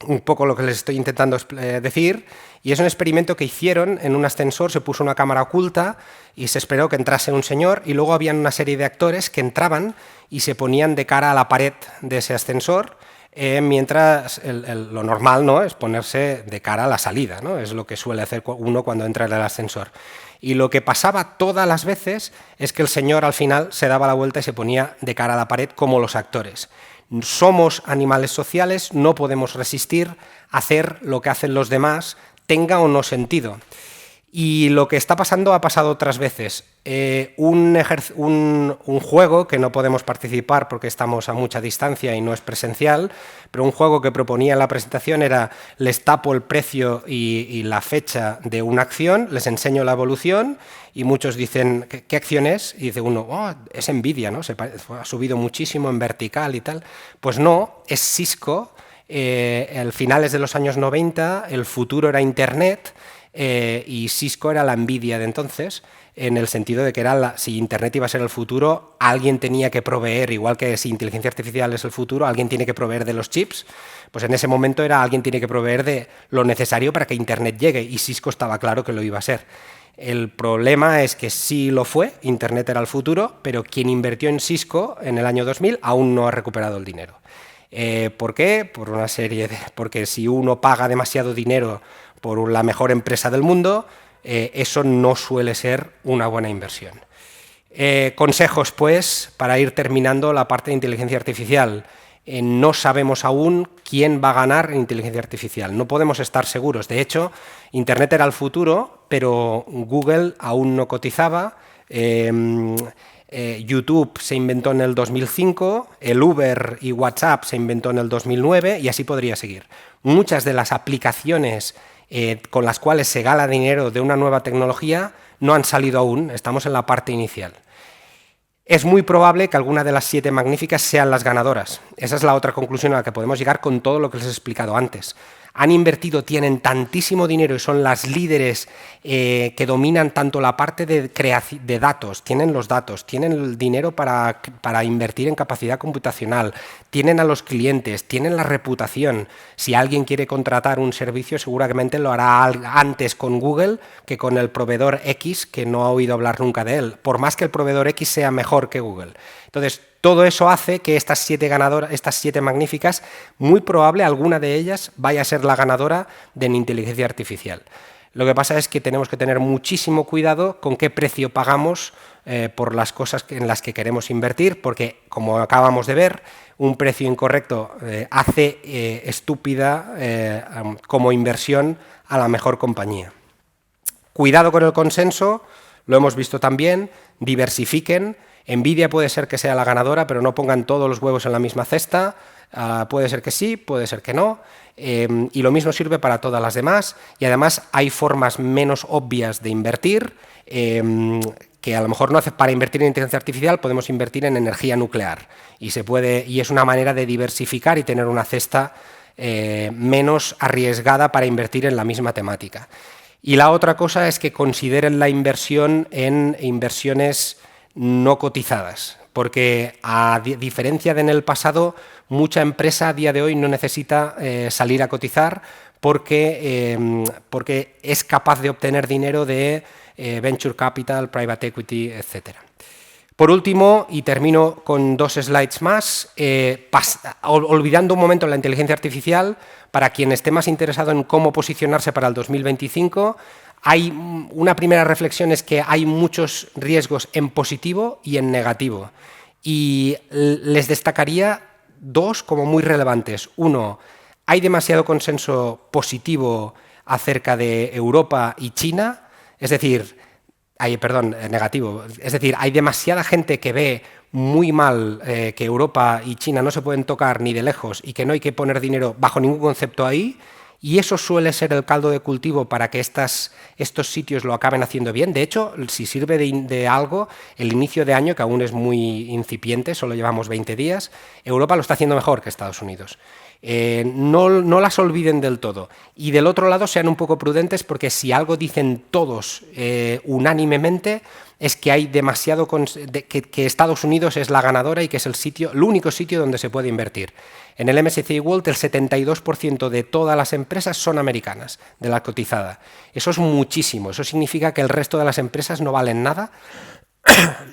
S2: un poco lo que les estoy intentando decir, y es un experimento que hicieron en un ascensor. Se puso una cámara oculta y se esperó que entrase un señor, y luego habían una serie de actores que entraban y se ponían de cara a la pared de ese ascensor mientras lo normal, ¿no?, es ponerse de cara a la salida, ¿no? Es lo que suele hacer uno cuando entra en el ascensor. Y lo que pasaba todas las veces es que el señor al final se daba la vuelta y se ponía de cara a la pared como los actores. Somos animales sociales, no podemos resistir a hacer lo que hacen los demás, tenga o no sentido. Y lo que está pasando ha pasado otras veces. Un juego que no podemos participar porque estamos a mucha distancia y no es presencial, pero un juego que proponía en la presentación era: les tapo el precio y la fecha de una acción, les enseño la evolución y muchos dicen, ¿qué acción es? Y dice uno, oh, es Nvidia, ¿no? Ha subido muchísimo en vertical y tal. Pues no, es Cisco. Al finales de los años 90, el futuro era Internet. Y Cisco era la Nvidia de entonces, en el sentido de que si Internet iba a ser el futuro, alguien tenía que proveer, igual que si inteligencia artificial es el futuro, alguien tiene que proveer de los chips. Pues en ese momento alguien tiene que proveer de lo necesario para que Internet llegue, y Cisco estaba claro que lo iba a ser. El problema es que sí lo fue, Internet era el futuro, pero quien invirtió en Cisco en el año 2000 aún no ha recuperado el dinero. ¿Por qué? Porque si uno paga demasiado dinero por la mejor empresa del mundo, eso no suele ser una buena inversión. Consejos, pues, para ir terminando la parte de inteligencia artificial. No sabemos aún quién va a ganar en inteligencia artificial. No podemos estar seguros. De hecho, Internet era el futuro, pero Google aún no cotizaba. YouTube se inventó en el 2005, el Uber y WhatsApp se inventó en el 2009 y así podría seguir. Muchas de las aplicaciones con las cuales se gana dinero de una nueva tecnología no han salido aún, estamos en la parte inicial. Es muy probable que alguna de las 7 magníficas sean las ganadoras. Esa es la otra conclusión a la que podemos llegar con todo lo que les he explicado antes. Han invertido, tienen tantísimo dinero y son las líderes que dominan tanto la parte de datos, tienen los datos, tienen el dinero para invertir en capacidad computacional, tienen a los clientes, tienen la reputación. Si alguien quiere contratar un servicio, seguramente lo hará antes con Google que con el proveedor X, que no ha oído hablar nunca de él, por más que el proveedor X sea mejor que Google. Entonces, todo eso hace que estas 7 ganadoras, estas 7 magníficas, muy probable alguna de ellas vaya a ser la ganadora de inteligencia artificial. Lo que pasa es que tenemos que tener muchísimo cuidado con qué precio pagamos por las cosas en las que queremos invertir, porque, como acabamos de ver, un precio incorrecto hace estúpida como inversión a la mejor compañía. Cuidado con el consenso, lo hemos visto también, diversifiquen. Nvidia puede ser que sea la ganadora, pero no pongan todos los huevos en la misma cesta. Puede ser que sí, puede ser que no. Y lo mismo sirve para todas las demás. Y además hay formas menos obvias de invertir, que a lo mejor no hace. Para invertir en inteligencia artificial podemos invertir en energía nuclear. Y es una manera de diversificar y tener una cesta menos arriesgada para invertir en la misma temática. Y la otra cosa es que consideren la inversión en inversiones no cotizadas, porque a diferencia de en el pasado, mucha empresa a día de hoy no necesita salir a cotizar porque es capaz de obtener dinero de venture capital, private equity, etc. Por último, y termino con 2 slides más, olvidando un momento la inteligencia artificial, para quien esté más interesado en cómo posicionarse para el 2025, hay una primera reflexión, es que hay muchos riesgos en positivo y en negativo. Y les destacaría 2 como muy relevantes. Uno, hay demasiado consenso positivo acerca de Europa y China, negativo. Es decir, hay demasiada gente que ve muy mal que Europa y China no se pueden tocar ni de lejos y que no hay que poner dinero bajo ningún concepto ahí. Y eso suele ser el caldo de cultivo para que estos sitios lo acaben haciendo bien. De hecho, si sirve de algo, el inicio de año, que aún es muy incipiente, solo llevamos 20 días, Europa lo está haciendo mejor que Estados Unidos. No las olviden del todo. Y del otro lado, sean un poco prudentes, porque si algo dicen todos unánimemente, es que hay demasiado que Estados Unidos es la ganadora y que es el único sitio donde se puede invertir. En el MSCI World, el 72% de todas las empresas son americanas, de la cotizada. Eso es muchísimo. Eso significa que el resto de las empresas no valen nada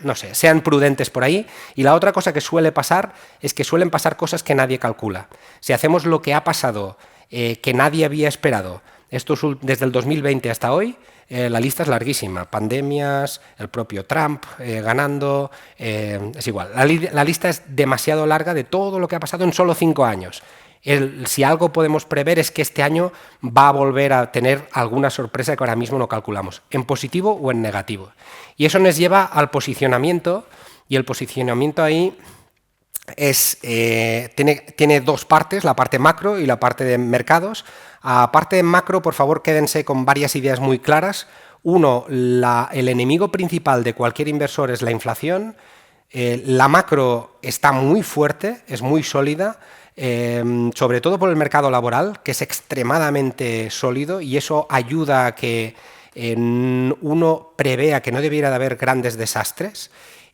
S2: no sé, sean prudentes por ahí. Y la otra cosa que suele pasar es que suelen pasar cosas que nadie calcula. Si hacemos lo que ha pasado, que nadie había esperado, desde el 2020 hasta hoy, la lista es larguísima. Pandemias, el propio Trump ganando, es igual. La lista es demasiado larga de todo lo que ha pasado en solo 5 años. Si algo podemos prever es que este año va a volver a tener alguna sorpresa que ahora mismo no calculamos, en positivo o en negativo. Y eso nos lleva al posicionamiento, y el posicionamiento ahí tiene dos partes, la parte macro y la parte de mercados. A parte de macro, por favor, quédense con varias ideas muy claras. Uno, el enemigo principal de cualquier inversor es la inflación. La macro está muy fuerte, es muy sólida, sobre todo por el mercado laboral, que es extremadamente sólido, y eso ayuda a que uno prevea que no debiera de haber grandes desastres.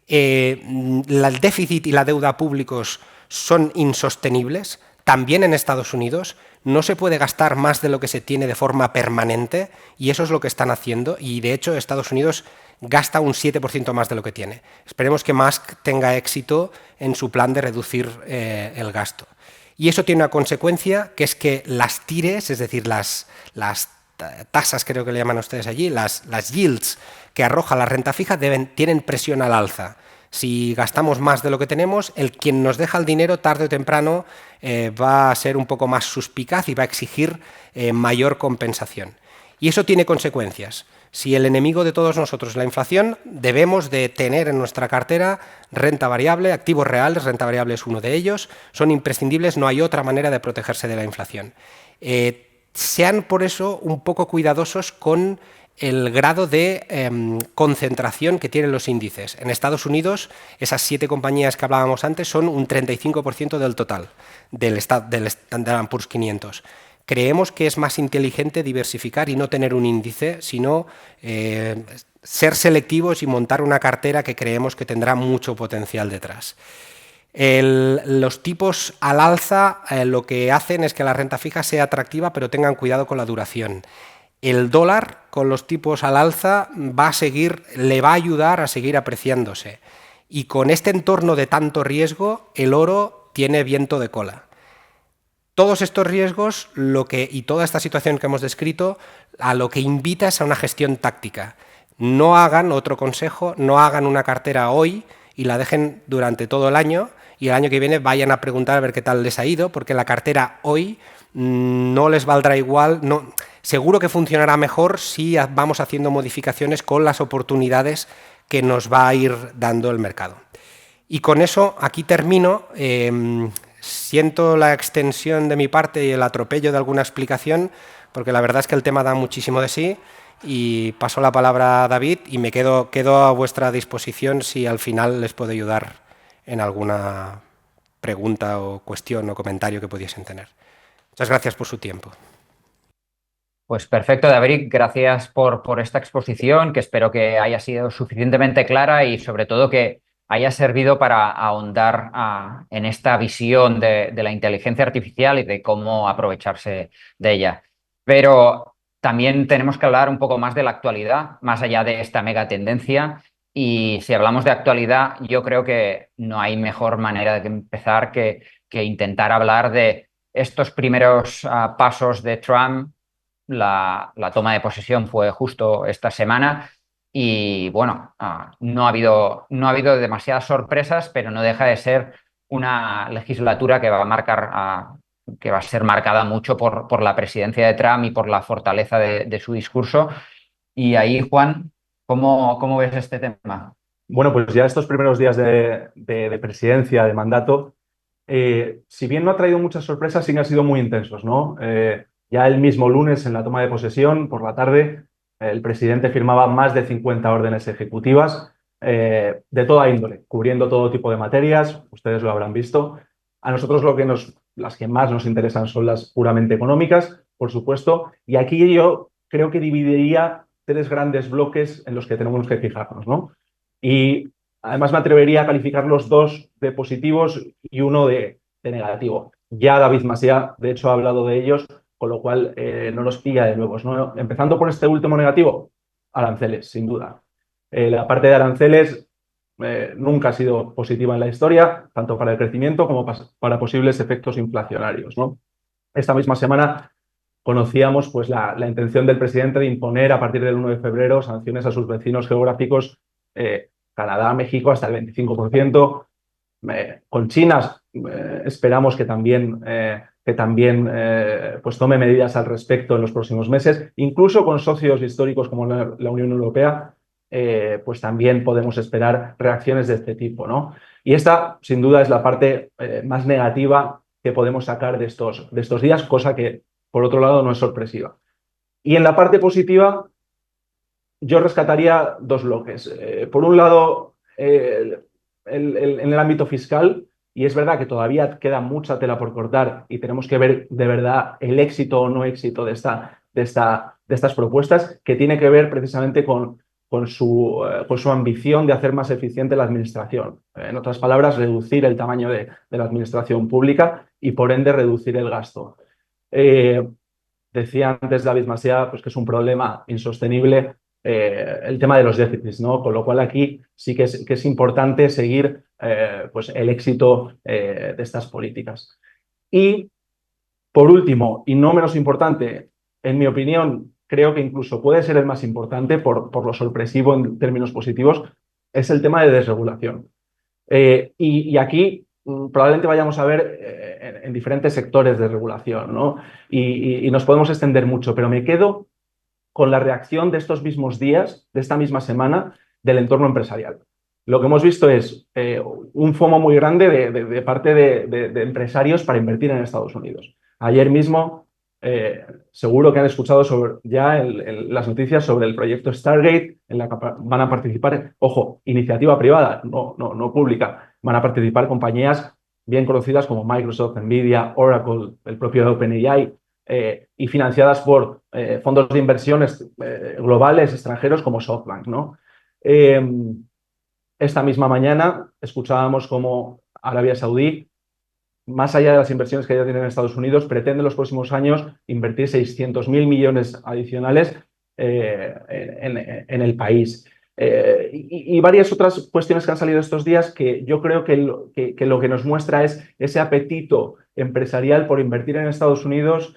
S2: El déficit y la deuda públicos son insostenibles, también en Estados Unidos. No se puede gastar más de lo que se tiene de forma permanente, y eso es lo que están haciendo, y de hecho Estados Unidos gasta un 7% más de lo que tiene. Esperemos que Musk tenga éxito en su plan de reducir el gasto. Y eso tiene una consecuencia, que es que las tires, es decir, las tasas, creo que le llaman ustedes allí, las yields que arroja la renta fija tienen presión al alza. Si gastamos más de lo que tenemos, quien nos deja el dinero tarde o temprano va a ser un poco más suspicaz y va a exigir mayor compensación. Y eso tiene consecuencias. Si el enemigo de todos nosotros es la inflación, debemos de tener en nuestra cartera renta variable, activos reales, renta variable es uno de ellos, son imprescindibles, no hay otra manera de protegerse de la inflación. Sean por eso un poco cuidadosos con el grado de concentración que tienen los índices. En Estados Unidos, esas 7 compañías que hablábamos antes son un 35% del total del Standard & Poor's 500. Creemos que es más inteligente diversificar y no tener un índice, sino ser selectivos y montar una cartera que creemos que tendrá mucho potencial detrás. Los tipos al alza lo que hacen es que la renta fija sea atractiva, pero tengan cuidado con la duración. El dólar con los tipos al alza le va a ayudar a seguir apreciándose. Y con este entorno de tanto riesgo, el oro tiene viento de cola. Todos estos riesgos y toda esta situación que hemos descrito a lo que invita es a una gestión táctica. No hagan, otro consejo, no hagan una cartera hoy y la dejen durante todo el año, y el año que viene vayan a preguntar a ver qué tal les ha ido, porque la cartera hoy no les valdrá igual. Seguro que funcionará mejor si vamos haciendo modificaciones con las oportunidades que nos va a ir dando el mercado. Y con eso aquí termino. Siento la extensión de mi parte y el atropello de alguna explicación, porque la verdad es que el tema da muchísimo de sí, y paso la palabra a David y me quedo a vuestra disposición si al final les puedo ayudar en alguna pregunta o cuestión o comentario que pudiesen tener. Muchas gracias por su tiempo.
S1: Pues perfecto, David, gracias por esta exposición, que espero que haya sido suficientemente clara y sobre todo que haya servido para ahondar en esta visión de la inteligencia artificial y de cómo aprovecharse de ella. Pero también tenemos que hablar un poco más de la actualidad, más allá de esta mega tendencia. Y si hablamos de actualidad, yo creo que no hay mejor manera de empezar que intentar hablar de estos primeros pasos de Trump. La toma de posesión fue justo esta semana y bueno, no ha habido demasiadas sorpresas, pero no deja de ser una legislatura que va a ser marcada mucho por la presidencia de Trump y por la fortaleza de su discurso. Y ahí, Juan, ¿cómo ves este tema?
S3: Bueno, pues ya estos primeros días de presidencia, de mandato, si bien no ha traído muchas sorpresas, sí que han sido muy intensos, ¿no? Ya el mismo lunes, en la toma de posesión, por la tarde, el presidente firmaba más de 50 órdenes ejecutivas de toda índole, cubriendo todo tipo de materias, ustedes lo habrán visto. A nosotros las que más nos interesan son las puramente económicas, por supuesto, y aquí yo creo que dividiría 3 grandes bloques en los que tenemos que fijarnos, ¿no? Y además me atrevería a calificar los 2 de positivos y 1 de negativo. Ya David Masia, de hecho, ha hablado de ellos, con lo cual no los pilla de nuevos, ¿no? Empezando por este último negativo, aranceles, sin duda. La parte de aranceles nunca ha sido positiva en la historia, tanto para el crecimiento como para posibles efectos inflacionarios, ¿no? Esta misma semana conocíamos pues, la intención del presidente de imponer a partir del 1 de febrero sanciones a sus vecinos geográficos, Canadá, México, hasta el 25%. Con China esperamos que también pues tome medidas al respecto en los próximos meses. Incluso con socios históricos como la Unión Europea, pues también podemos esperar reacciones de este tipo, ¿no? Y esta, sin duda, es la parte más negativa que podemos sacar de estos días, cosa que, por otro lado, no es sorpresiva. Y en la parte positiva, yo rescataría dos bloques. Por un lado, en el ámbito fiscal, y es verdad que todavía queda mucha tela por cortar y tenemos que ver de verdad el éxito o no éxito de estas propuestas, que tiene que ver precisamente con su ambición de hacer más eficiente la administración. En otras palabras, reducir el tamaño de la administración pública y, por ende, reducir el gasto. Decía antes David Macià pues, que es un problema insostenible el tema de los déficits, ¿no? Con lo cual aquí sí que es importante seguir pues el éxito de estas políticas. Y por último, y no menos importante, en mi opinión, creo que incluso puede ser el más importante por lo sorpresivo en términos positivos, es el tema de desregulación. Y aquí probablemente vayamos a ver en diferentes sectores de regulación, ¿no? Y nos podemos extender mucho, pero me quedo con la reacción de estos mismos días, de esta misma semana, del entorno empresarial. Lo que hemos visto es un FOMO muy grande de parte de empresarios para invertir en Estados Unidos. Ayer mismo, seguro que han escuchado ya las noticias sobre el proyecto Stargate, en la que van a participar, ojo, iniciativa privada, no pública, van a participar compañías bien conocidas como Microsoft, Nvidia, Oracle, el propio OpenAI, y financiadas por fondos de inversiones globales extranjeros como SoftBank, ¿no? Esta misma mañana escuchábamos cómo Arabia Saudí, más allá de las inversiones que ya tienen en Estados Unidos, pretende en los próximos años invertir 600.000 millones adicionales en el país. Y varias otras cuestiones que han salido estos días que yo creo que lo que nos muestra es ese apetito empresarial por invertir en Estados Unidos,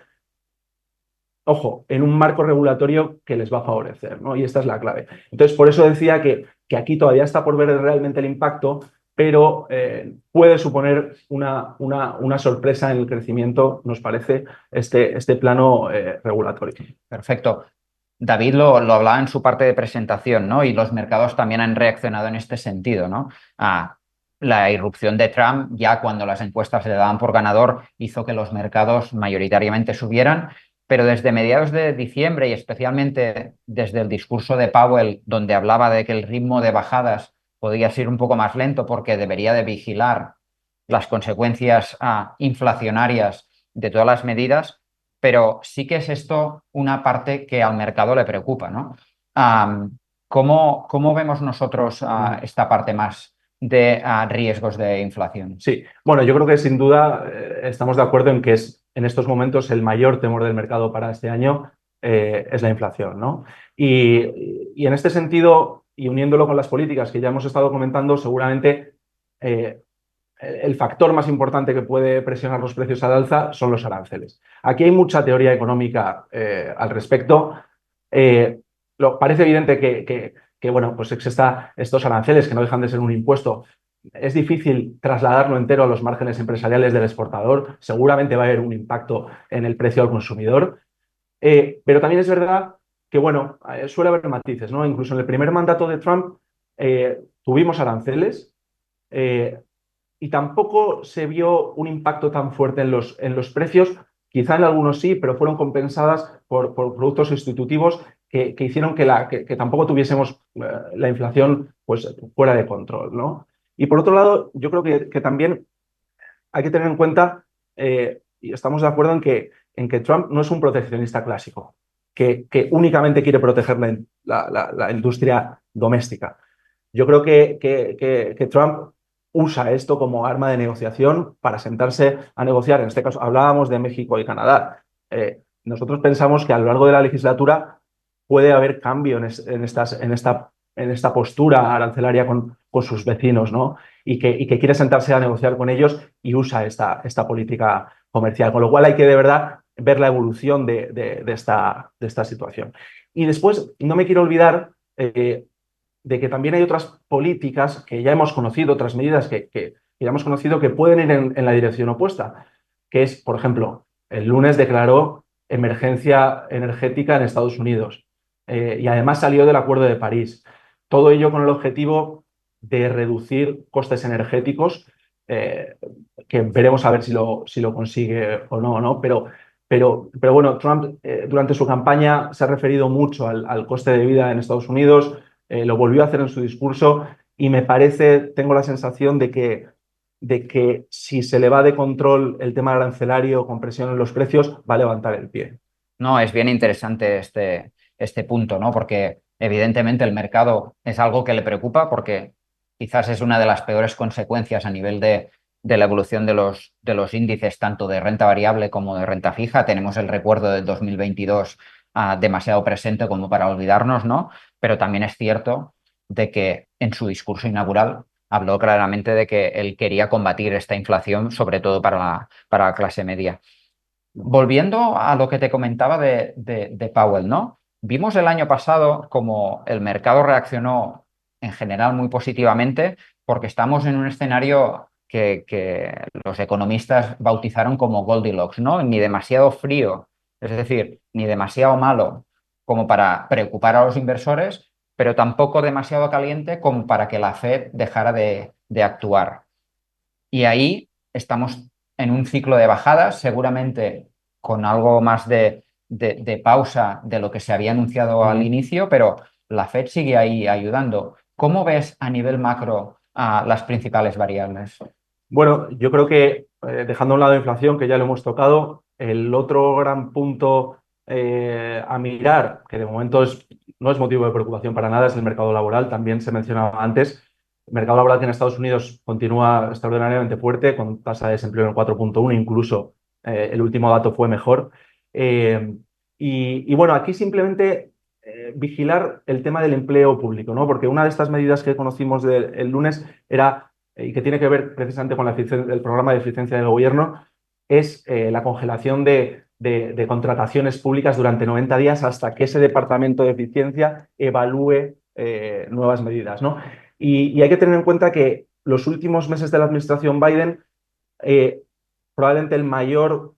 S3: ojo, en un marco regulatorio que les va a favorecer, ¿no? Y esta es la clave. Entonces, por eso decía que aquí todavía está por ver realmente el impacto, pero puede suponer una sorpresa en el crecimiento, nos parece, este plano regulatorio.
S1: Perfecto. David lo hablaba en su parte de presentación, ¿no? Y los mercados también han reaccionado en este sentido, ¿no? La irrupción de Trump, ya cuando las encuestas le daban por ganador, hizo que los mercados mayoritariamente subieran, pero desde mediados de diciembre y especialmente desde el discurso de Powell, donde hablaba de que el ritmo de bajadas podía ser un poco más lento porque debería de vigilar las consecuencias inflacionarias de todas las medidas, pero sí que es esto una parte que al mercado le preocupa, ¿no? ¿Cómo vemos nosotros esta parte más de riesgos de inflación?
S3: Sí, bueno, yo creo que sin duda estamos de acuerdo en que es en estos momentos el mayor temor del mercado para este año es la inflación, ¿no? Y en este sentido, y uniéndolo con las políticas que ya hemos estado comentando, seguramente el factor más importante que puede presionar los precios al alza son los aranceles. Aquí hay mucha teoría económica al respecto. Parece evidente que bueno, pues estos aranceles que no dejan de ser un impuesto, es difícil trasladarlo entero a los márgenes empresariales del exportador. Seguramente va a haber un impacto en el precio al consumidor. Pero también es verdad que, bueno, suele haber matices, ¿no? Incluso en el primer mandato de Trump tuvimos aranceles y tampoco se vio un impacto tan fuerte en los precios. Quizá en algunos sí, pero fueron compensadas por productos sustitutivos que hicieron que tampoco tuviésemos la inflación pues, fuera de control, ¿no? Y por otro lado, yo creo que también hay que tener en cuenta, y estamos de acuerdo en que Trump no es un proteccionista clásico, que únicamente quiere proteger la industria doméstica. Yo creo que Trump usa esto como arma de negociación para sentarse a negociar. En este caso, hablábamos de México y Canadá. Nosotros pensamos que a lo largo de la legislatura puede haber cambio en esta postura arancelaria con sus vecinos, ¿no? Y que quiere sentarse a negociar con ellos y usa esta política comercial. Con lo cual hay que de verdad ver la evolución de esta situación. Y después, no me quiero olvidar de que también hay otras políticas que ya hemos conocido, otras medidas que ya hemos conocido que pueden ir en la dirección opuesta, que es, por ejemplo, el lunes declaró emergencia energética en Estados Unidos y además salió del Acuerdo de París. Todo ello con el objetivo de reducir costes energéticos, que veremos a ver si lo consigue o no, ¿no? Pero bueno, Trump durante su campaña se ha referido mucho al coste de vida en Estados Unidos, lo volvió a hacer en su discurso y me parece, tengo la sensación de que si se le va de control el tema arancelario con presión en los precios, va a levantar el pie.
S1: No, es bien interesante este punto, ¿no? Porque evidentemente el mercado es algo que le preocupa porque quizás es una de las peores consecuencias a nivel de la evolución de los índices, tanto de renta variable como de renta fija. Tenemos el recuerdo del 2022 demasiado presente como para olvidarnos, ¿no? Pero también es cierto de que en su discurso inaugural habló claramente de que él quería combatir esta inflación, sobre todo para la clase media. Volviendo a lo que te comentaba de Powell, ¿no? Vimos el año pasado como el mercado reaccionó en general muy positivamente porque estamos en un escenario que los economistas bautizaron como Goldilocks, ¿no? Ni demasiado frío, es decir, ni demasiado malo como para preocupar a los inversores, pero tampoco demasiado caliente como para que la Fed dejara de actuar. Y ahí estamos en un ciclo de bajadas, seguramente con algo más de pausa de lo que se había anunciado al inicio, pero la Fed sigue ahí ayudando. ¿Cómo ves a nivel macro a las principales variables?
S3: Bueno, yo creo que dejando a un lado la inflación, que ya lo hemos tocado, el otro gran punto a mirar, que de momento no es motivo de preocupación para nada, es el mercado laboral. También se mencionaba antes, el mercado laboral que en Estados Unidos continúa extraordinariamente fuerte, con tasa de desempleo en el 4,1, incluso el último dato fue mejor. Eh, y bueno, aquí simplemente vigilar el tema del empleo público, ¿no? Porque una de estas medidas que conocimos el lunes era y que tiene que ver precisamente con el programa de eficiencia del gobierno, es la congelación de contrataciones públicas durante 90 días hasta que ese departamento de eficiencia evalúe nuevas medidas, ¿no? Y hay que tener en cuenta que los últimos meses de la administración Biden, probablemente el mayor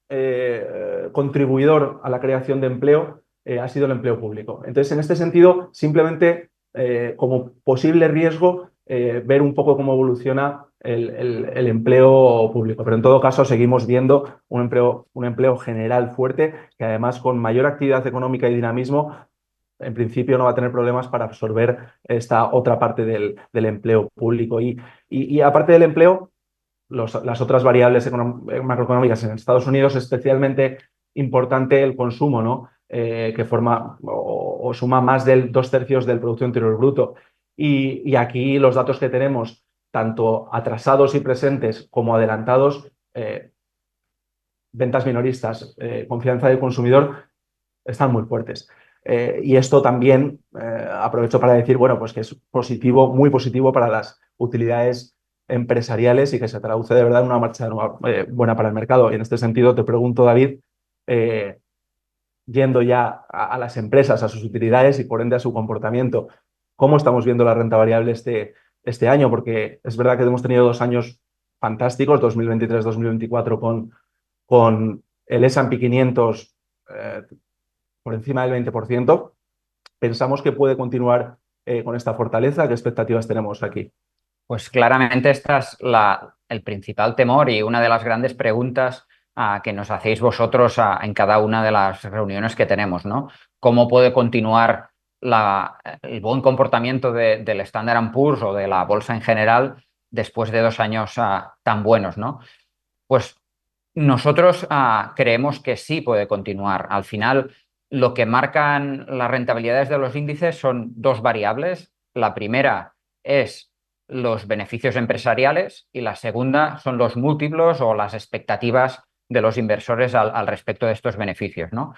S3: contribuidor a la creación de empleo ha sido el empleo público. Entonces, en este sentido, simplemente como posible riesgo, ver un poco cómo evoluciona el empleo público. Pero en todo caso, seguimos viendo un empleo general fuerte, que además con mayor actividad económica y dinamismo, en principio no va a tener problemas para absorber esta otra parte del empleo público. Y aparte del empleo, las otras variables macroeconómicas en Estados Unidos, especialmente importante el consumo, ¿no? Que forma o suma más del 2/3 del Producto Interior Bruto. Y aquí los datos que tenemos, tanto atrasados y presentes como adelantados, ventas minoristas, confianza del consumidor, están muy fuertes. Y esto también aprovecho para decir, bueno, pues que es positivo, muy positivo para las utilidades empresariales y que se traduce de verdad en una marcha buena para el mercado. Y en este sentido te pregunto, David, eh, yendo ya a las empresas, a sus utilidades y por ende a su comportamiento, ¿cómo estamos viendo la renta variable este año? Porque es verdad que hemos tenido 2 años fantásticos, 2023-2024, con el S&P 500 por encima del 20%. ¿Pensamos que puede continuar con esta fortaleza? ¿Qué expectativas tenemos aquí?
S1: Pues claramente esta es el principal temor y una de las grandes preguntas que nos hacéis vosotros en cada una de las reuniones que tenemos, ¿no? ¿Cómo puede continuar el buen comportamiento del Standard & Poor's o de la bolsa en general después de 2 años tan buenos, ¿no? Pues nosotros creemos que sí puede continuar. Al final, lo que marcan las rentabilidades de los índices son dos variables. La primera es los beneficios empresariales y la segunda son los múltiplos o las expectativas de los inversores al respecto de estos beneficios, ¿no?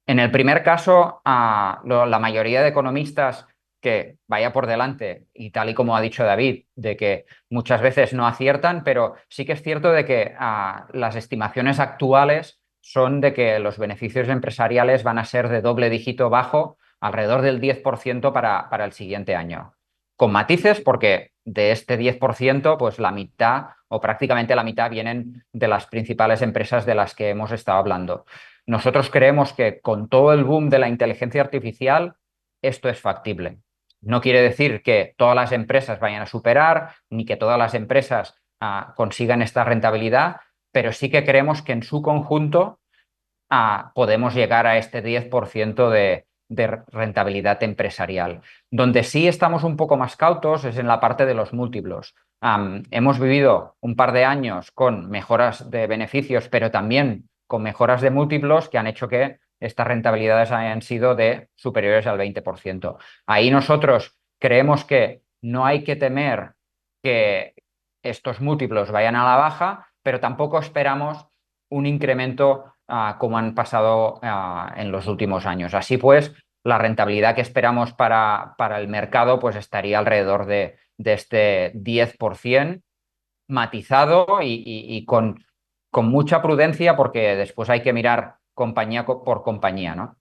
S1: En el primer caso, la mayoría de economistas que vaya por delante, y tal y como ha dicho David, de que muchas veces no aciertan, pero sí que es cierto de que las estimaciones actuales son de que los beneficios empresariales van a ser de doble dígito bajo, alrededor del 10% para el siguiente año. Con matices, porque de este 10%, pues la mitad o prácticamente la mitad vienen de las principales empresas de las que hemos estado hablando. Nosotros creemos que con todo el boom de la inteligencia artificial, esto es factible. No quiere decir que todas las empresas vayan a superar, ni que todas las empresas consigan esta rentabilidad, pero sí que creemos que en su conjunto podemos llegar a este 10% de rentabilidad empresarial. Donde sí estamos un poco más cautos es en la parte de los múltiplos. Hemos vivido un par de años con mejoras de beneficios, pero también con mejoras de múltiplos que han hecho que estas rentabilidades hayan sido de superiores al 20%. Ahí nosotros creemos que no hay que temer que estos múltiplos vayan a la baja, pero tampoco esperamos un incremento como han pasado en los últimos años. Así pues, la rentabilidad que esperamos para el mercado pues estaría alrededor de este 10%, matizado y con mucha prudencia, porque después hay que mirar compañía por compañía, ¿no?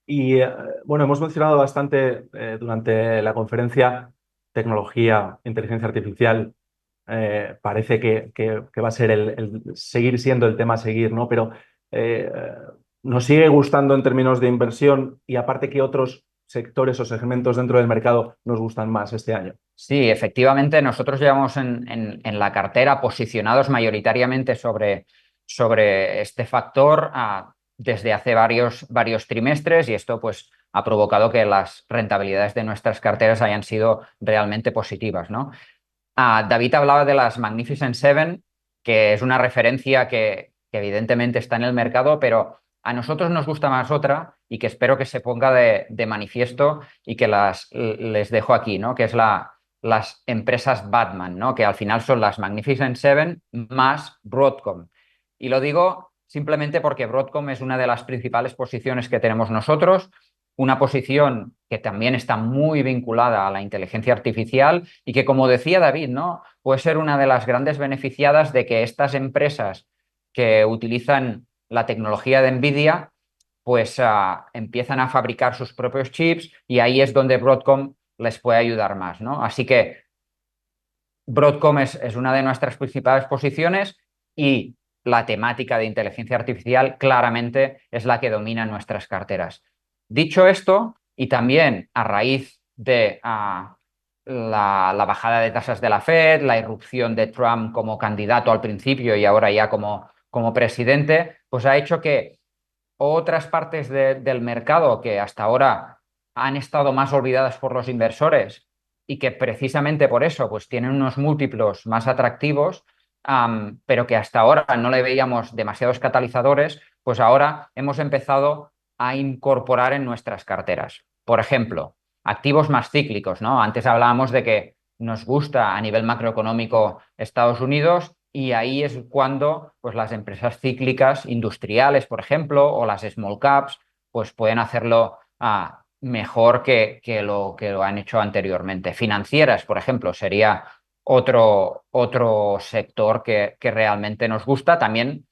S3: Y bueno, hemos mencionado bastante durante la conferencia tecnología, inteligencia artificial. Parece que va a ser seguir siendo el tema a seguir, ¿no? Pero eh, nos sigue gustando en términos de inversión y aparte que otros sectores o segmentos dentro del mercado nos gustan más este año.
S1: Sí, efectivamente, nosotros llevamos en la cartera posicionados mayoritariamente sobre este factor desde hace varios trimestres, y esto pues ha provocado que las rentabilidades de nuestras carteras hayan sido realmente positivas, ¿no? David hablaba de las Magnificent Seven, que es una referencia que evidentemente está en el mercado, pero a nosotros nos gusta más otra y que espero que se ponga de manifiesto y que les dejo aquí, ¿no? Que es las empresas Batman, ¿no? Que al final son las Magnificent Seven más Broadcom. Y lo digo simplemente porque Broadcom es una de las principales posiciones que tenemos nosotros, una posición que también está muy vinculada a la inteligencia artificial y que, como decía David, ¿no? Puede ser una de las grandes beneficiadas de que estas empresas que utilizan la tecnología de NVIDIA pues empiezan a fabricar sus propios chips, y ahí es donde Broadcom les puede ayudar más, ¿no? Así que Broadcom es una de nuestras principales posiciones, y la temática de inteligencia artificial claramente es la que domina en nuestras carteras. Dicho esto, y también a raíz de la bajada de tasas de la Fed, la irrupción de Trump como candidato al principio y ahora ya como presidente, pues ha hecho que otras partes del mercado que hasta ahora han estado más olvidadas por los inversores y que precisamente por eso pues tienen unos múltiplos más atractivos, pero que hasta ahora no le veíamos demasiados catalizadores, pues ahora hemos empezado a incorporar en nuestras carteras. Por ejemplo, activos más cíclicos, ¿no? Antes hablábamos de que nos gusta a nivel macroeconómico Estados Unidos, y ahí es cuando pues, las empresas cíclicas industriales, por ejemplo, o las small caps, pues pueden hacerlo mejor que lo han hecho anteriormente. Financieras, por ejemplo, sería otro sector que realmente nos gusta, también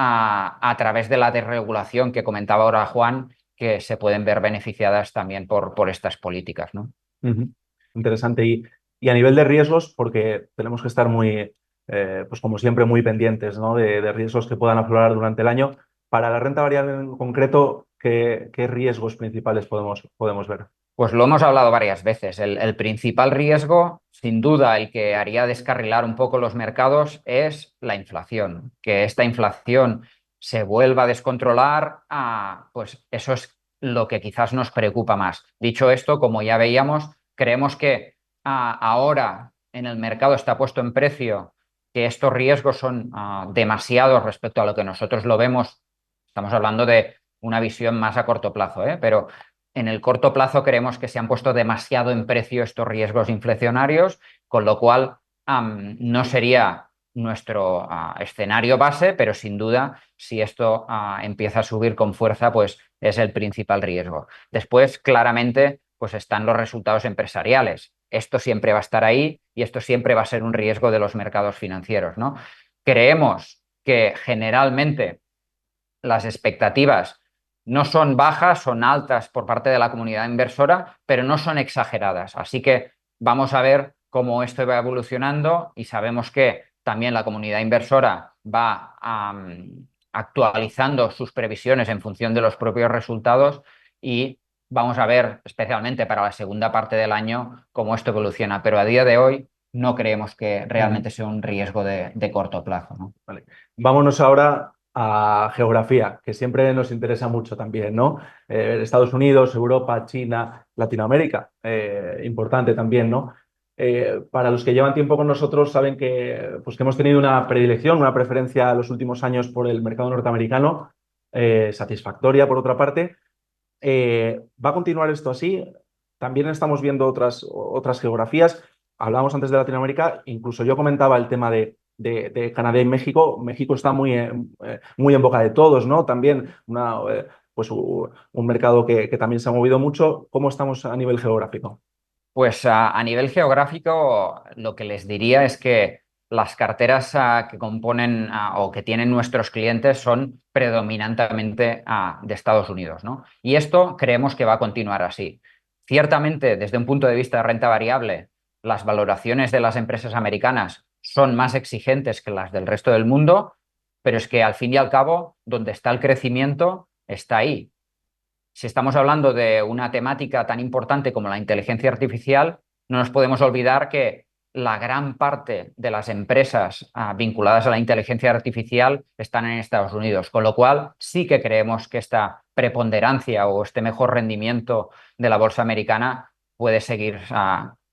S1: a través de la desregulación que comentaba ahora Juan, que se pueden ver beneficiadas también por estas políticas, ¿no?
S3: Ujú. Interesante. Y a nivel de riesgos, porque tenemos que estar muy, pues como siempre, muy pendientes, ¿no? de riesgos que puedan aflorar durante el año. Para la renta variable en concreto, ¿qué riesgos principales podemos ver?
S1: Pues lo hemos hablado varias veces. El principal riesgo, sin duda, el que haría descarrilar un poco los mercados, es la inflación. Que esta inflación se vuelva a descontrolar, pues eso es lo que quizás nos preocupa más. Dicho esto, como ya veíamos, creemos que ahora en el mercado está puesto en precio que estos riesgos son demasiados respecto a lo que nosotros lo vemos. Estamos hablando de una visión más a corto plazo, pero en el corto plazo creemos que se han puesto demasiado en precio estos riesgos inflacionarios, con lo cual no sería nuestro escenario base, pero sin duda, si esto empieza a subir con fuerza, pues es el principal riesgo. Después, claramente, pues están los resultados empresariales. Esto siempre va a estar ahí y esto siempre va a ser un riesgo de los mercados financieros, ¿no? Creemos que generalmente las expectativas no son bajas, son altas por parte de la comunidad inversora, pero no son exageradas. Así que vamos a ver cómo esto va evolucionando y sabemos que también la comunidad inversora va actualizando sus previsiones en función de los propios resultados y vamos a ver, especialmente para la segunda parte del año, cómo esto evoluciona. Pero a día de hoy no creemos que realmente sea un riesgo de corto plazo, ¿no?
S3: Vale. Vámonos ahora a geografía, que siempre nos interesa mucho también, ¿no? Estados Unidos, Europa, China, Latinoamérica, importante también, ¿no? Para los que llevan tiempo con nosotros saben que, pues, que hemos tenido una predilección, una preferencia en los últimos años por el mercado norteamericano, satisfactoria por otra parte. ¿Va a continuar esto así? También estamos viendo otras geografías. Hablábamos antes de Latinoamérica, incluso yo comentaba el tema de Canadá y México. México está muy en boca de todos, ¿no? También pues, un mercado que también se ha movido mucho. ¿Cómo estamos a nivel geográfico?
S1: Pues a nivel geográfico, lo que les diría es que las carteras que componen o que tienen nuestros clientes son predominantemente de Estados Unidos, ¿no? Y esto creemos que va a continuar así. Ciertamente, desde un punto de vista de renta variable, las valoraciones de las empresas americanas son más exigentes que las del resto del mundo, pero es que al fin y al cabo, donde está el crecimiento, está ahí. Si estamos hablando de una temática tan importante como la inteligencia artificial, no nos podemos olvidar que la gran parte de las empresas vinculadas a la inteligencia artificial están en Estados Unidos, con lo cual sí que creemos que esta preponderancia o este mejor rendimiento de la bolsa americana puede seguir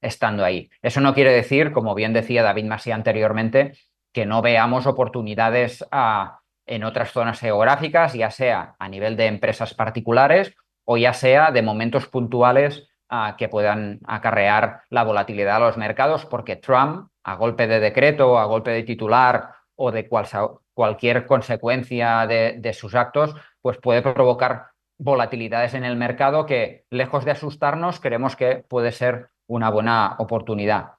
S1: estando ahí. Eso no quiere decir, como bien decía David Masía anteriormente, que no veamos oportunidades en otras zonas geográficas, ya sea a nivel de empresas particulares o ya sea de momentos puntuales que puedan acarrear la volatilidad a los mercados, porque Trump, a golpe de decreto, a golpe de titular o de cualquier consecuencia de sus actos, pues puede provocar volatilidades en el mercado que, lejos de asustarnos, creemos que puede ser una buena oportunidad.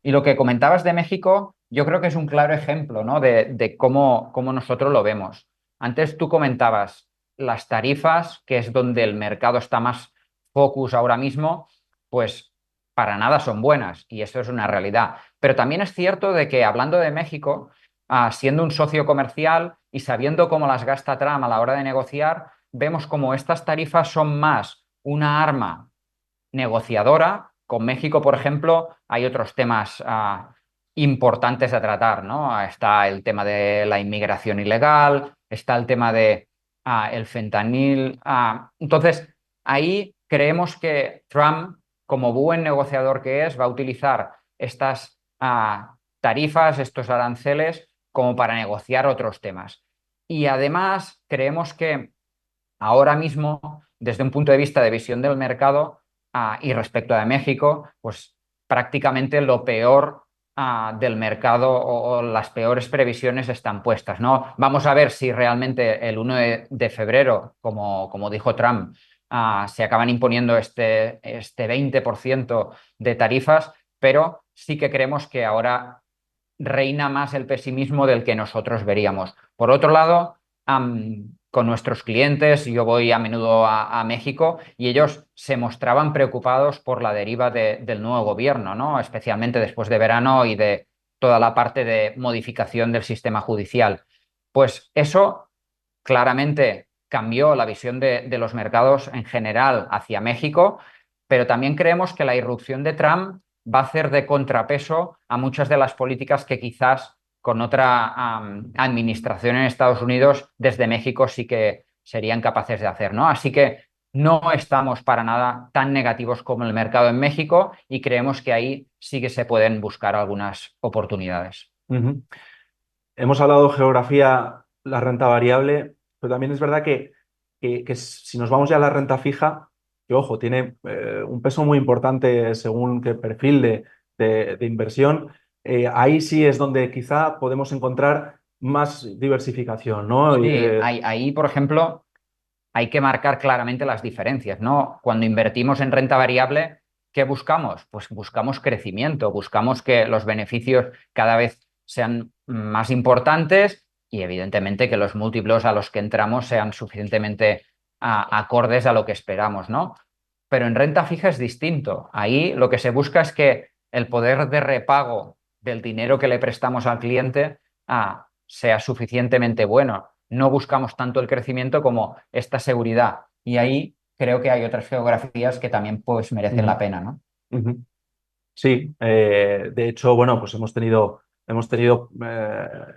S1: Y lo que comentabas de México, yo creo que es un claro ejemplo, ¿no? de cómo nosotros lo vemos. Antes tú comentabas las tarifas, que es donde el mercado está más focus ahora mismo, pues para nada son buenas y eso es una realidad. Pero también es cierto de que hablando de México, siendo un socio comercial y sabiendo cómo las gasta Trump a la hora de negociar, vemos como estas tarifas son más una arma negociadora. Con México, por ejemplo, hay otros temas importantes a tratar, ¿no? Está el tema de la inmigración ilegal, está el tema de el fentanil. Entonces, ahí creemos que Trump, como buen negociador que es, va a utilizar estas tarifas, estos aranceles, como para negociar otros temas. Y además, creemos que ahora mismo, desde un punto de vista de visión del mercado y respecto a México, pues prácticamente lo peor del mercado o las peores previsiones están puestas, ¿no? Vamos a ver si realmente el 1 de febrero, como dijo Trump, se acaban imponiendo este 20% de tarifas, pero sí que creemos que ahora reina más el pesimismo del que nosotros veríamos. Por otro lado, con nuestros clientes, yo voy a menudo a México y ellos se mostraban preocupados por la deriva del nuevo gobierno, ¿no? Especialmente después de verano y de toda la parte de modificación del sistema judicial. Pues eso claramente cambió la visión de los mercados en general hacia México, pero también creemos que la irrupción de Trump va a hacer de contrapeso a muchas de las políticas que quizás con otra administración en Estados Unidos desde México sí que serían capaces de hacer, ¿no? Así que no estamos para nada tan negativos como el mercado en México y creemos que ahí sí que se pueden buscar algunas oportunidades.
S3: Hemos hablado de geografía, la renta variable, pero también es verdad que si nos vamos ya a la renta fija, que ojo, tiene un peso muy importante según qué perfil de inversión, ahí sí es donde quizá podemos encontrar más diversificación, ¿no?
S1: Sí, ahí, por ejemplo, hay que marcar claramente las diferencias, ¿no? Cuando invertimos en renta variable, ¿qué buscamos? Pues buscamos crecimiento, buscamos que los beneficios cada vez sean más importantes y evidentemente que los múltiplos a los que entramos sean suficientemente acordes a lo que esperamos, ¿no? Pero en renta fija es distinto. Ahí lo que se busca es que el poder de repago del dinero que le prestamos al cliente sea suficientemente bueno. No buscamos tanto el crecimiento como esta seguridad. Y ahí creo que hay otras geografías que también pues merecen la pena, ¿no?
S3: Sí, de hecho, bueno, pues hemos tenido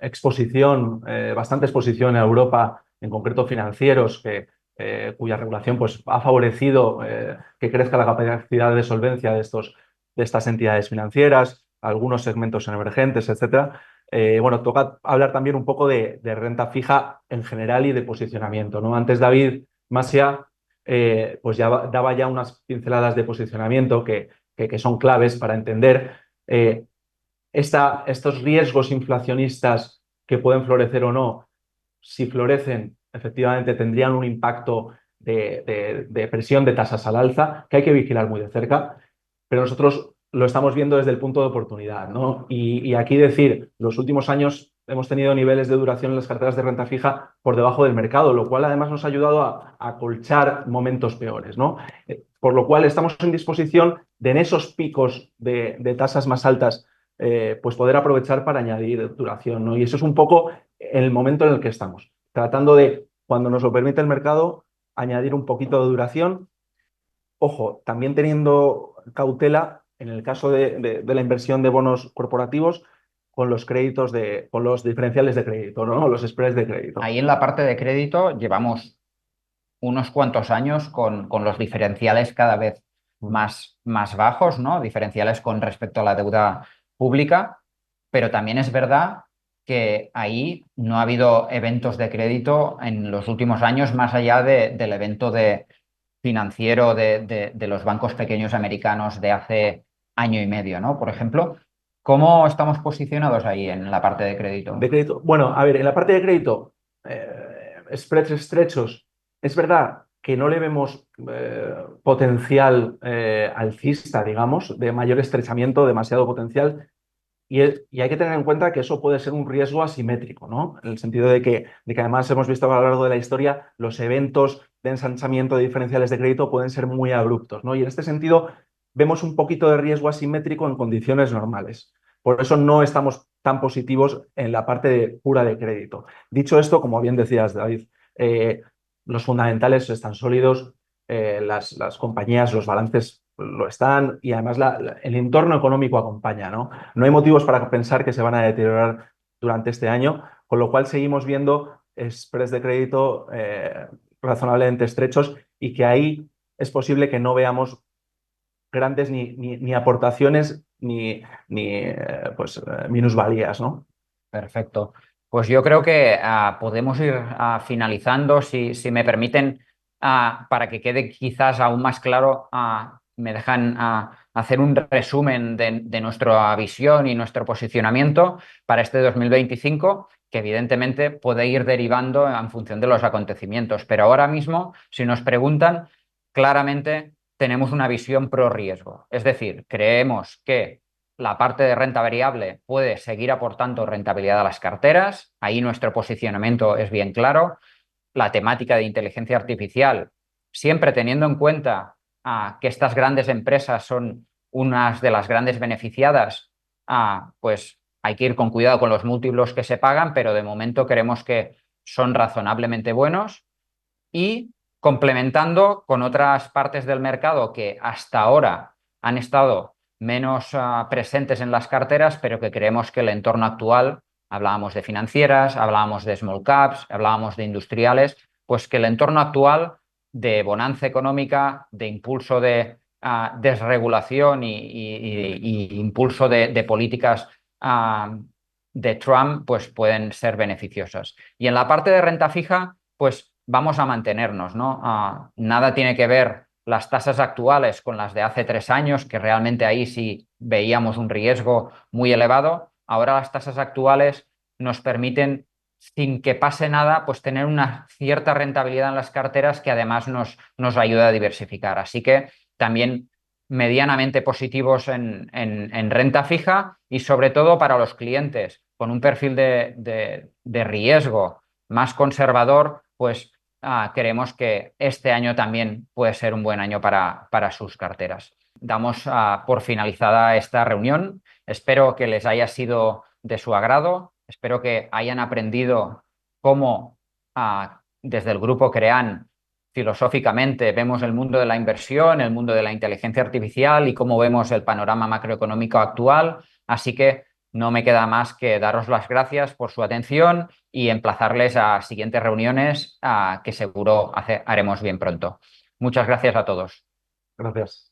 S3: exposición, bastante exposición en Europa, en concreto financieros, cuya regulación pues, ha favorecido que crezca la capacidad de solvencia de estas entidades financieras, algunos segmentos emergentes, etcétera. Bueno, toca hablar también un poco de renta fija en general y de posicionamiento, ¿no? Antes David Masia pues ya daba ya unas pinceladas de posicionamiento que son claves para entender estos riesgos inflacionistas que pueden florecer o no. Si florecen, efectivamente tendrían un impacto de presión de tasas al alza, que hay que vigilar muy de cerca, pero nosotros lo estamos viendo desde el punto de oportunidad, ¿no? Y aquí decir, los últimos años hemos tenido niveles de duración en las carteras de renta fija por debajo del mercado, lo cual además nos ha ayudado a acolchar momentos peores, ¿no? Por lo cual estamos en disposición de en esos picos de tasas más altas pues poder aprovechar para añadir duración, ¿no? Y eso es un poco el momento en el que estamos, tratando de, cuando nos lo permite el mercado, añadir un poquito de duración. Ojo, también teniendo cautela en el caso de la inversión de bonos corporativos con los créditos con los diferenciales de crédito, ¿no? Los spreads de crédito.
S1: Ahí en la parte de crédito llevamos unos cuantos años con los diferenciales cada vez más bajos, ¿no? Diferenciales con respecto a la deuda pública, pero también es verdad que ahí no ha habido eventos de crédito en los últimos años más allá del evento financiero de los bancos pequeños americanos de hace año y medio, ¿no? Por ejemplo, ¿cómo estamos posicionados ahí en la parte de crédito?
S3: De crédito. Bueno, a ver, en la parte de crédito, spreads estrechos, es verdad que no le vemos potencial alcista, digamos, de mayor estrechamiento, demasiado potencial. Y hay que tener en cuenta que eso puede ser un riesgo asimétrico, ¿no? En el sentido de que además hemos visto a lo largo de la historia los eventos de ensanchamiento de diferenciales de crédito pueden ser muy abruptos, ¿no? Y en este sentido vemos un poquito de riesgo asimétrico en condiciones normales. Por eso no estamos tan positivos en la parte pura de crédito. Dicho esto, como bien decías, David, los fundamentales están sólidos, las compañías, los balances lo están y además el entorno económico acompaña, ¿no? No hay motivos para pensar que se van a deteriorar durante este año, con lo cual seguimos viendo spreads de crédito razonablemente estrechos y que ahí es posible que no veamos grandes ni aportaciones ni minusvalías, ¿no?
S1: Perfecto. Pues yo creo que podemos ir finalizando, si me permiten, para que quede quizás aún más claro, me dejan hacer un resumen de nuestra visión y nuestro posicionamiento para este 2025, que evidentemente puede ir derivando en función de los acontecimientos. Pero ahora mismo, si nos preguntan, claramente tenemos una visión pro riesgo. Es decir, creemos que la parte de renta variable puede seguir aportando rentabilidad a las carteras. Ahí nuestro posicionamiento es bien claro. La temática de inteligencia artificial, siempre teniendo en cuenta que estas grandes empresas son unas de las grandes beneficiadas, pues hay que ir con cuidado con los múltiplos que se pagan, pero de momento creemos que son razonablemente buenos y complementando con otras partes del mercado que hasta ahora han estado menos presentes en las carteras, pero que creemos que el entorno actual, hablábamos de financieras, hablábamos de small caps, hablábamos de industriales, pues que el entorno actual de bonanza económica, de impulso de desregulación y impulso de políticas de Trump, pues pueden ser beneficiosas. Y en la parte de renta fija, pues vamos a mantenernos, ¿no? Nada tiene que ver las tasas actuales con las de hace 3 años, que realmente ahí sí veíamos un riesgo muy elevado. Ahora las tasas actuales nos permiten sin que pase nada, pues tener una cierta rentabilidad en las carteras que además nos ayuda a diversificar. Así que también medianamente positivos en renta fija y sobre todo para los clientes con un perfil de riesgo más conservador, pues creemos que este año también puede ser un buen año para sus carteras. Damos por finalizada esta reunión. Espero que les haya sido de su agrado. Espero que hayan aprendido cómo desde el grupo Crean filosóficamente vemos el mundo de la inversión, el mundo de la inteligencia artificial y cómo vemos el panorama macroeconómico actual. Así que no me queda más que daros las gracias por su atención y emplazarles a siguientes reuniones que seguro haremos bien pronto. Muchas gracias a todos.
S3: Gracias.